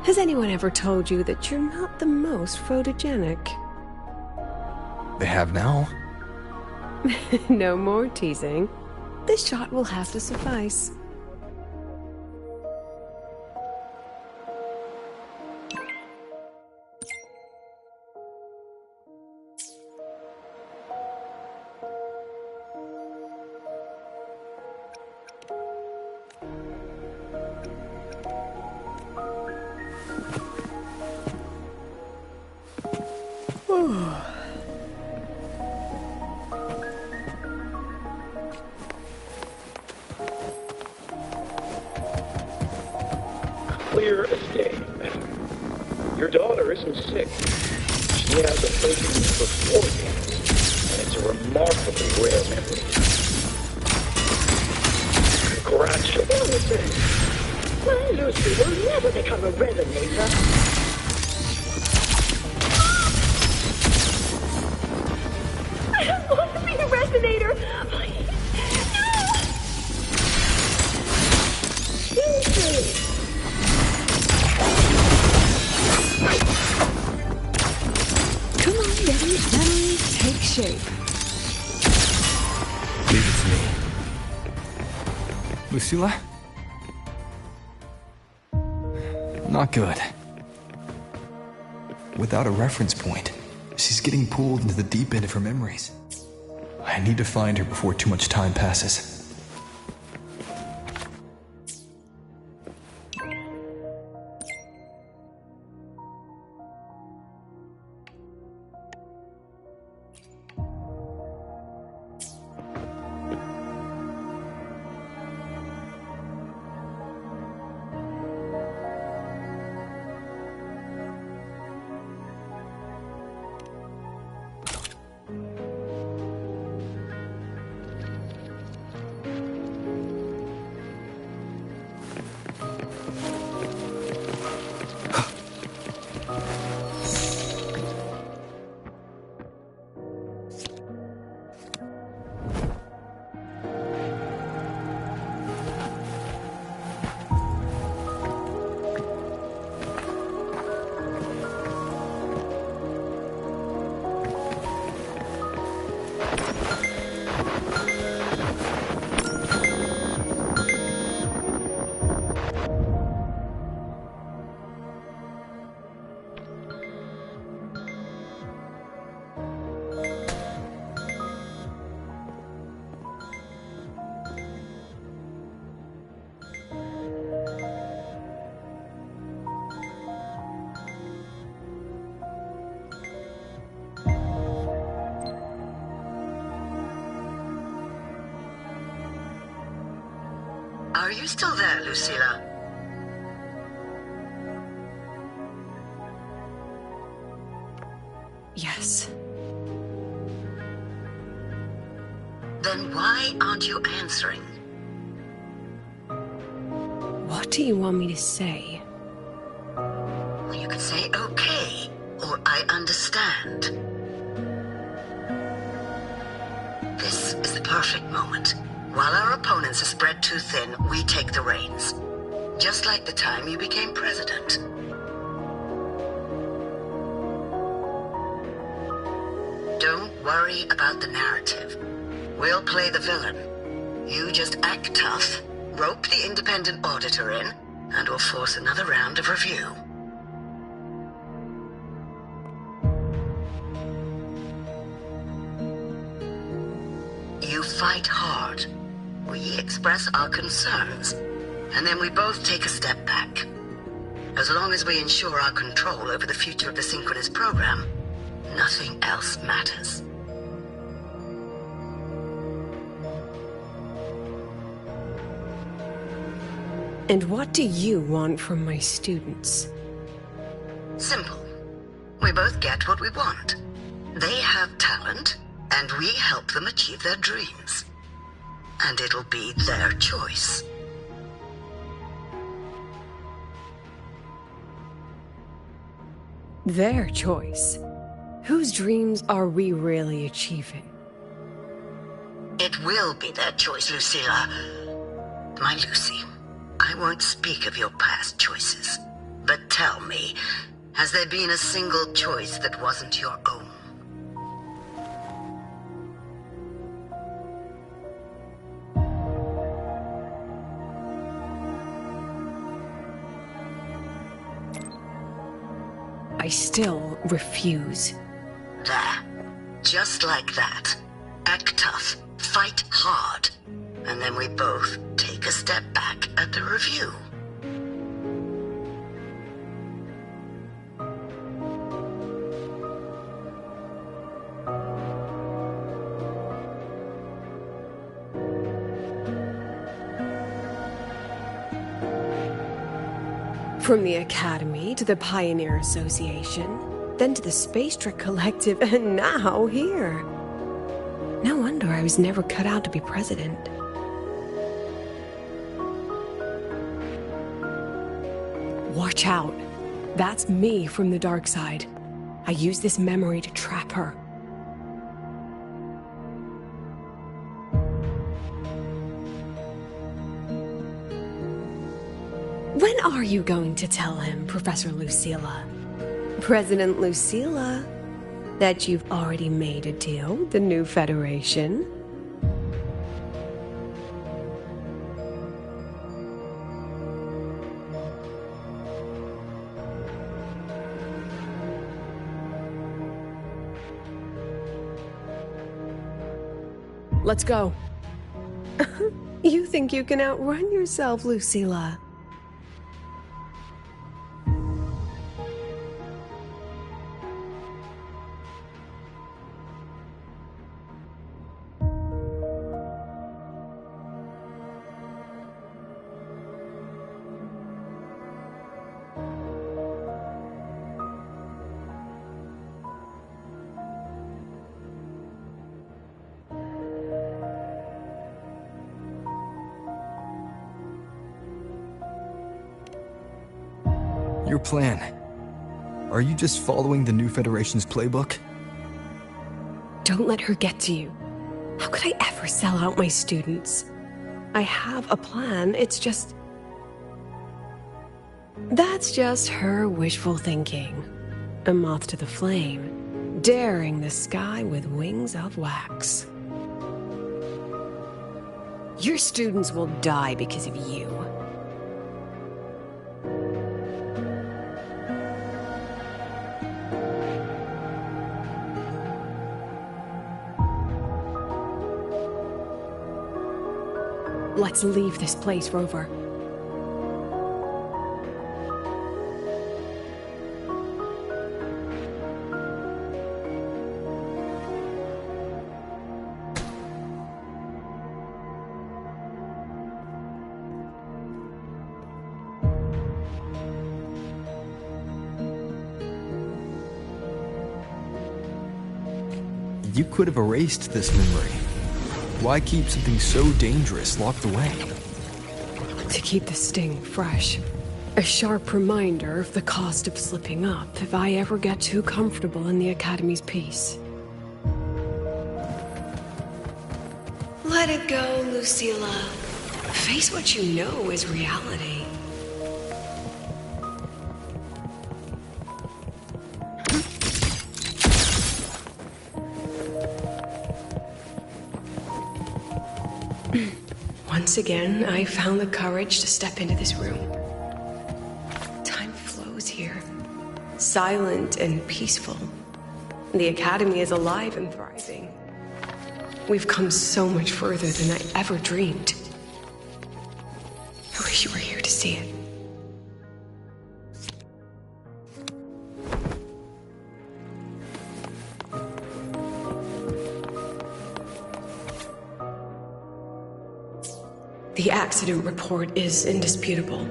Has anyone ever told you that you're not the most photogenic? They have now? No more teasing. This shot will have to suffice. Clear as day. Your daughter isn't sick. She has a protein for 4 days, and it's a remarkably rare memory. Congratulations. My Lucy will never become a resonator. I don't want to be a resonator. Please. No. Lucy. Come on, Debbie. Memories take shape. Leave it to me. Lucilla? Not good. Without a reference point, she's getting pulled into the deep end of her memories. I need to find her before too much time passes. Are you still there, Lucilla? Yes. Then why aren't you answering? What do you want me to say? Well, you could say okay, or I understand. This is the perfect moment. While our opponents are spread too thin, we take the reins. Just like the time you became president. Don't worry about the narrative. We'll play the villain. You just act tough, rope the independent auditor in, and we'll force another round of review. You fight hard. We express our concerns, and then we both take a step back. As long as we ensure our control over the future of the synchronous program, nothing else matters. And what do you want from my students? Simple. We both get what we want. They have talent, and we help them achieve their dreams. And it'll be their choice. Their choice? Whose dreams are we really achieving? It will be their choice, Lucilla. My Lucy, I won't speak of your past choices. But tell me, has there been a single choice that wasn't your own? I still refuse. There. Just like that. Act tough. Fight hard. And then we both take a step back at the review. From the Academy to the Pioneer Association, then to the Space Trek Collective, and now here. No wonder I was never cut out to be president. Watch out. That's me from the dark side. I use this memory to trap her. When are you going to tell him, Professor Lucilla? President Lucilla, that you've already made a deal with the new Federation? Let's go. You think you can outrun yourself, Lucilla? Your plan. Are you just following the new Federation's playbook? Don't let her get to you. How could I ever sell out my students? I have a plan, it's just... That's just her wishful thinking. A moth to the flame, daring the sky with wings of wax. Your students will die because of you. Let's leave this place, Rover. You could have erased this memory. Why keep something so dangerous locked away? To keep the sting fresh. A sharp reminder of the cost of slipping up if I ever get too comfortable in the Academy's peace. Let it go, Lucilla. Face what you know is reality. Once again, I found the courage to step into this room. Time flows here. Silent and peaceful. The Academy is alive and thriving. We've come so much further than I ever dreamed. I wish you were here to see it. The accident report is indisputable.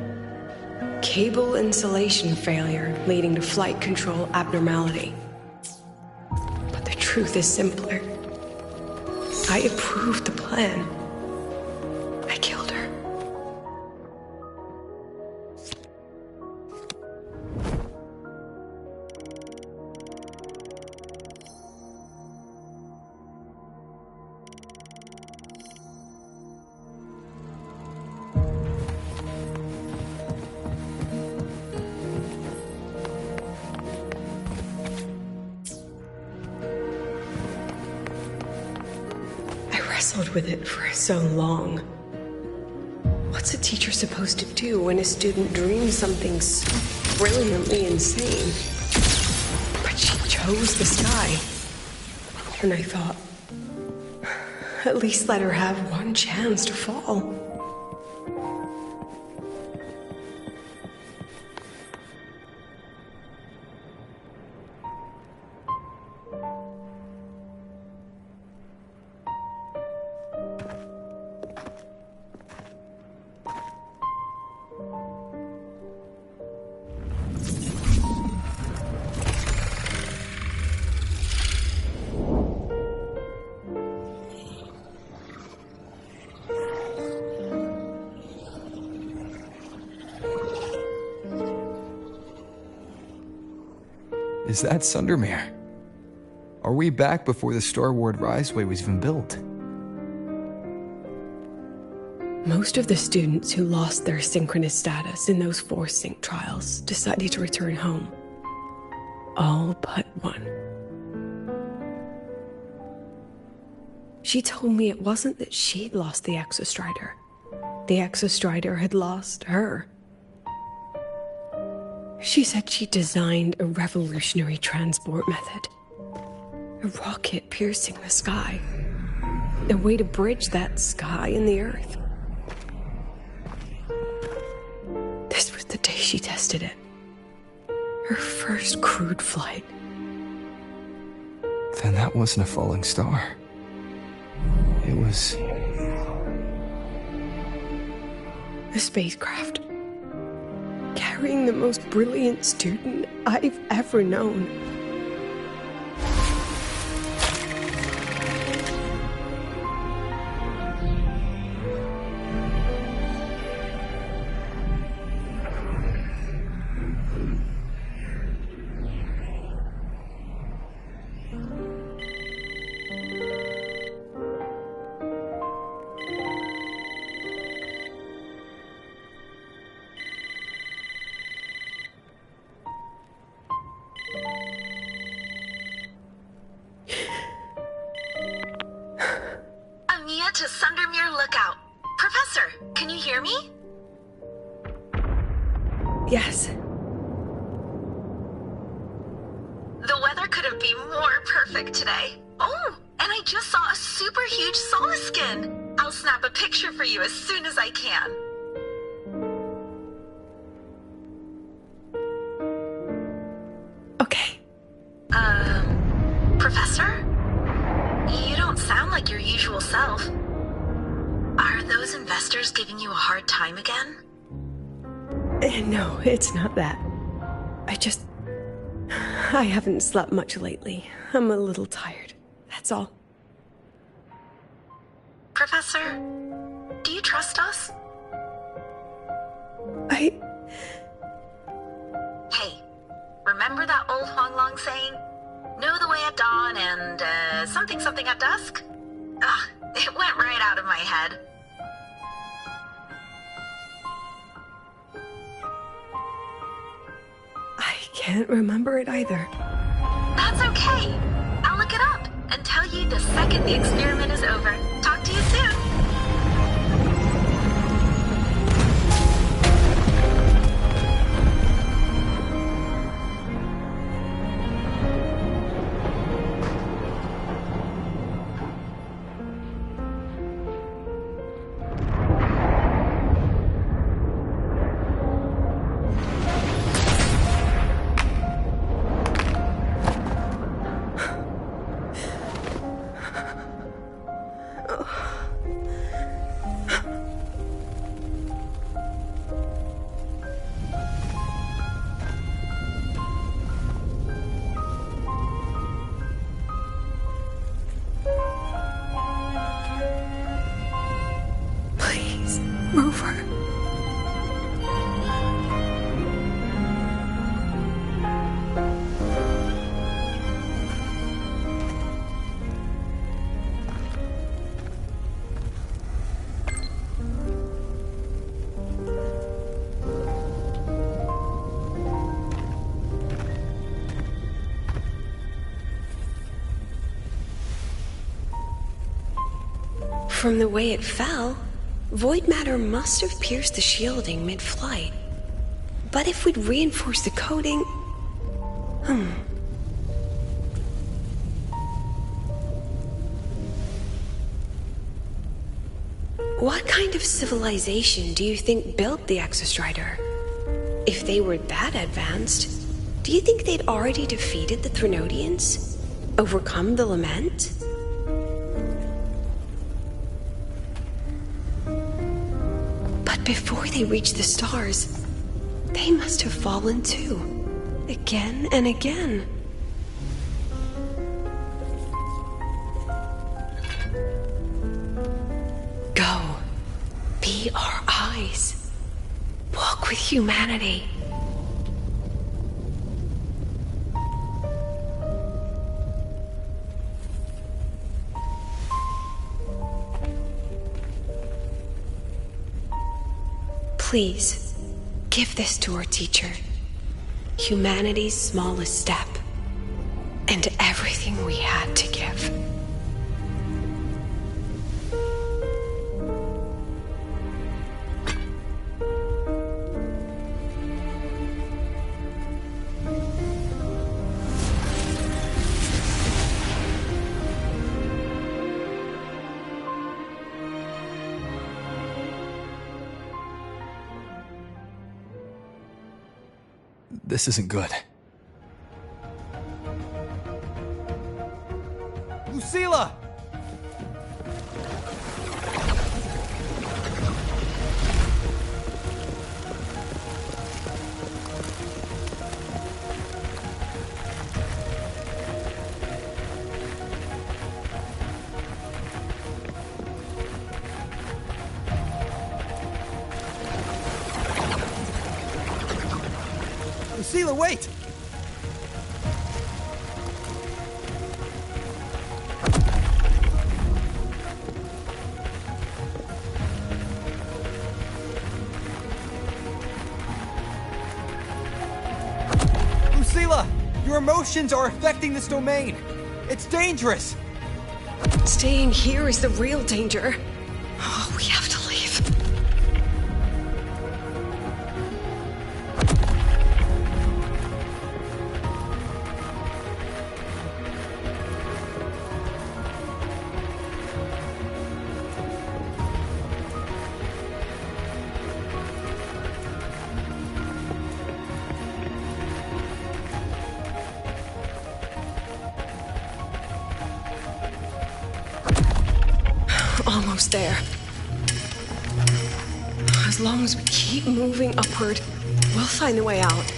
Cable insulation failure leading to flight control abnormality. But the truth is simpler. I approved the plan. I killed her. wrestled with it for so long. What's a teacher supposed to do when a student dreams something so brilliantly insane? But she chose the sky. And I thought, at least let her have one chance to fall. Is that Sundermere? Are we back before the Star Ward Riseway was even built? Most of the students who lost their synchronous status in those force sync trials decided to return home. All but one. She told me it wasn't that she'd lost the Exostrider. The Exostrider had lost her. She said she designed a revolutionary transport method. A rocket piercing the sky. A way to bridge that sky and the Earth. This was the day she tested it. Her first crewed flight. Then that wasn't a falling star. It was... a spacecraft. Carrying the most brilliant student I've ever known. To Sundermere Lookout. Professor, can you hear me? Yes. The weather couldn't be more perfect today. Oh, and I just saw a super huge solaskin. I'll snap a picture for you as soon as I can. Okay. Professor? You don't sound like your usual self. Are those investors giving you a hard time again? No, it's not that. I haven't slept much lately. I'm a little tired. That's all. Professor, do you trust us? Hey, remember that old Huanglong saying? Know the way at dawn and, something at dusk? Ugh, it went right out of my head. I can't remember it either. That's okay. I'll look it up and tell you the second the experiment is over. Talk to you soon. From the way it fell, void matter must have pierced the shielding mid-flight. But if we'd reinforced the coating... What kind of civilization do you think built the Exostrider? If they were that advanced, do you think they'd already defeated the Threnodians? Overcome the Lament? But before they reached the stars, they must have fallen too. Again and again. Go. Be our eyes. Walk with humanity. Please, give this to our teacher. Humanity's smallest step, and everything we had to give. This isn't good. Lucilla! Lucilla, wait! Lucilla! Your emotions are affecting this domain! It's dangerous! Staying here is the real danger. Oh, we have to leave. Almost there. As long as we keep moving upward, we'll find a way out.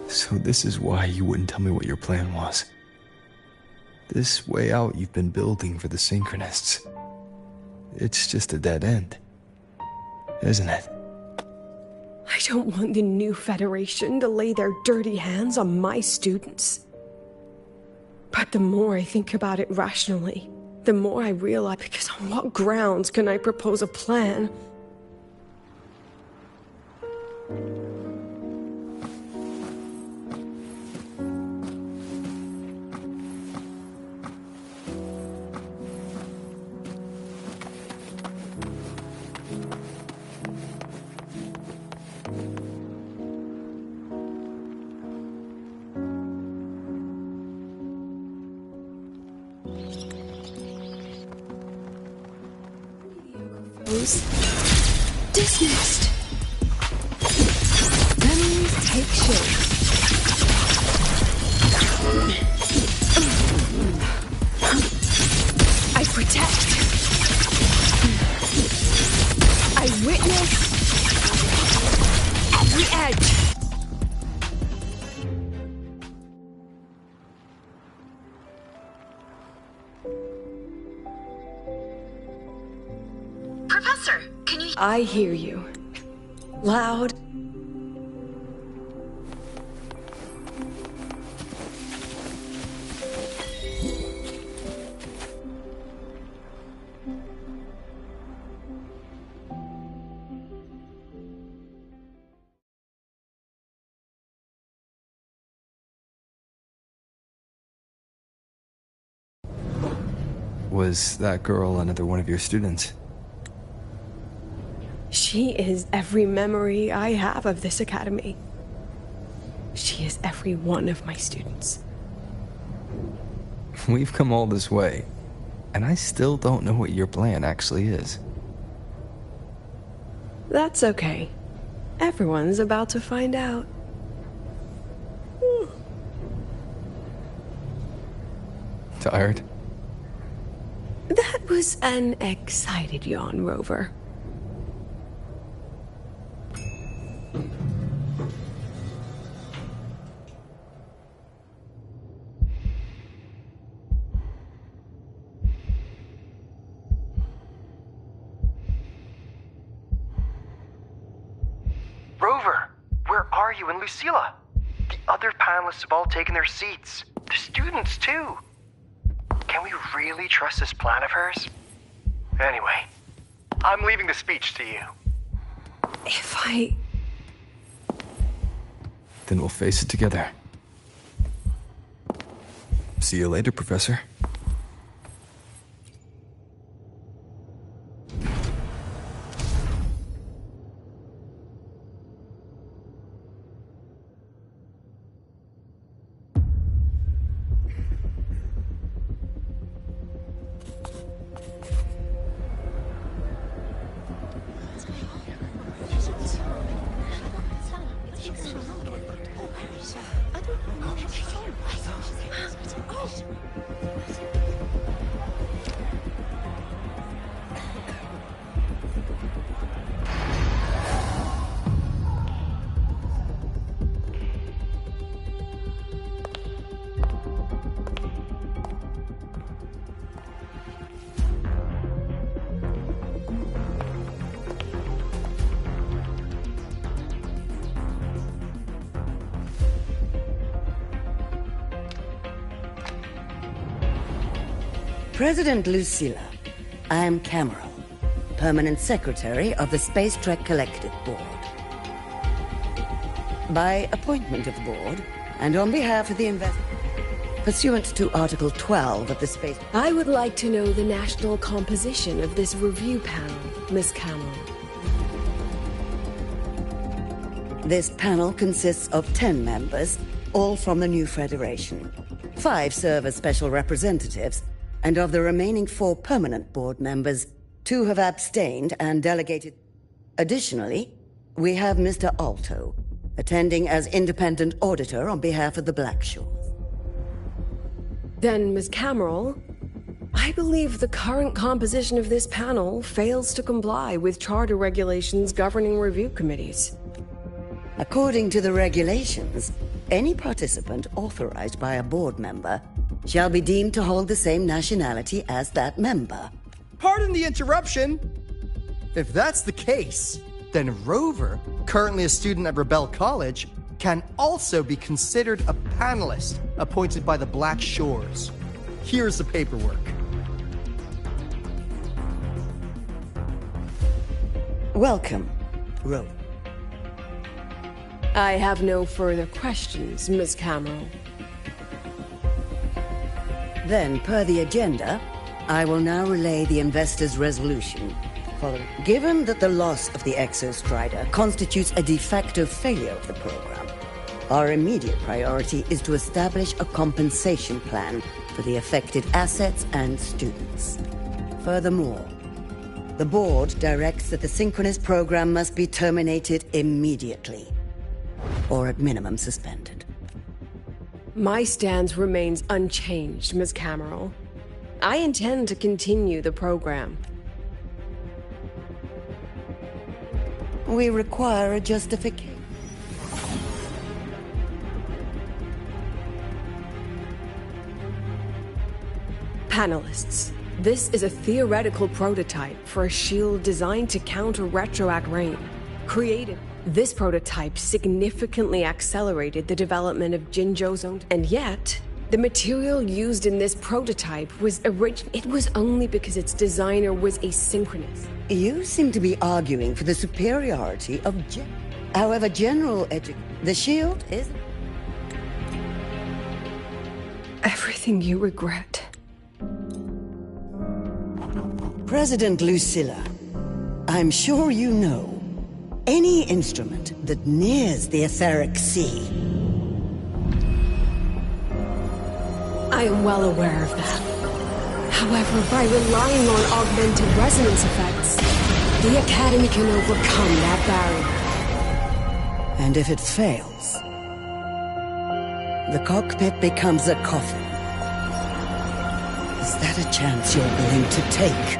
So this is why you wouldn't tell me what your plan was. This way out you've been building for the Synchronists. It's just a dead end, isn't it? I don't want the new Federation to lay their dirty hands on my students. But the more I think about it rationally, the more I realize, because on what grounds can I propose a plan? Dismissed. Memories take shape. I protect. I witness. right! Professor, can you... I hear you. Loud. Was that girl another one of your students? She is every memory I have of this academy. She is every one of my students. We've come all this way, and I still don't know what your plan actually is. That's okay. Everyone's about to find out. Tired? That was an excited yawn, Rover. Rover, where are you and Lucilla? The other panelists have all taken their seats. The students, too. Can we really trust this plan of hers? Anyway, I'm leaving the speech to you. If I... Then we'll face it together. See you later, Professor. President Lucilla, I am Cameron, Permanent Secretary of the Space Trek Collective Board. By appointment of the Board, and on behalf of the pursuant to Article 12 of the Space... I would like to know the national composition of this review panel, Miss Cameron. This panel consists of 10 members, all from the new Federation. 5 serve as special representatives, and of the remaining 4 permanent board members, 2 have abstained and delegated. Additionally, we have Mr. Alto, attending as independent auditor on behalf of the Blackshores. Then, Ms. Cameron, I believe the current composition of this panel fails to comply with charter regulations governing review committees. According to the regulations, any participant authorized by a board member shall be deemed to hold the same nationality as that member. Pardon the interruption. If that's the case, then Rover, currently a student at Rebel College, can also be considered a panelist appointed by the Black Shores. Here's the paperwork. Welcome, Rover. I have no further questions, Ms. Cameron. Then, per the agenda, I will now relay the investors' resolution. Given that the loss of the Exostrider constitutes a de facto failure of the program, our immediate priority is to establish a compensation plan for the affected assets and students. Furthermore, the board directs that the Synchronous program must be terminated immediately, or at minimum suspended. My stance remains unchanged, Ms. Cameron. I intend to continue the program. We require a justification. Panelists, this is a theoretical prototype for a shield designed to counter retroact rain. Created. This prototype significantly accelerated the development of Jinzhou's own, and yet, the material used in this prototype was it was only because its designer was asynchronous. You seem to be arguing for the superiority of However, the shield is... Everything you regret. President Lucilla, I'm sure you know, any instrument that nears the etheric sea... I am well aware of that. However, by relying on augmented resonance effects, the Academy can overcome that barrier. And if it fails, the cockpit becomes a coffin. Is that a chance you're willing to take?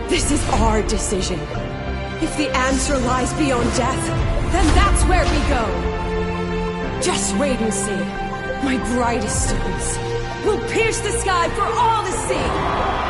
This is our decision. If the answer lies beyond death, then that's where we go. Just wait and see. My brightest students will pierce the sky for all to see.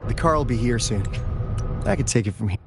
The car will be here soon. I could take it from here.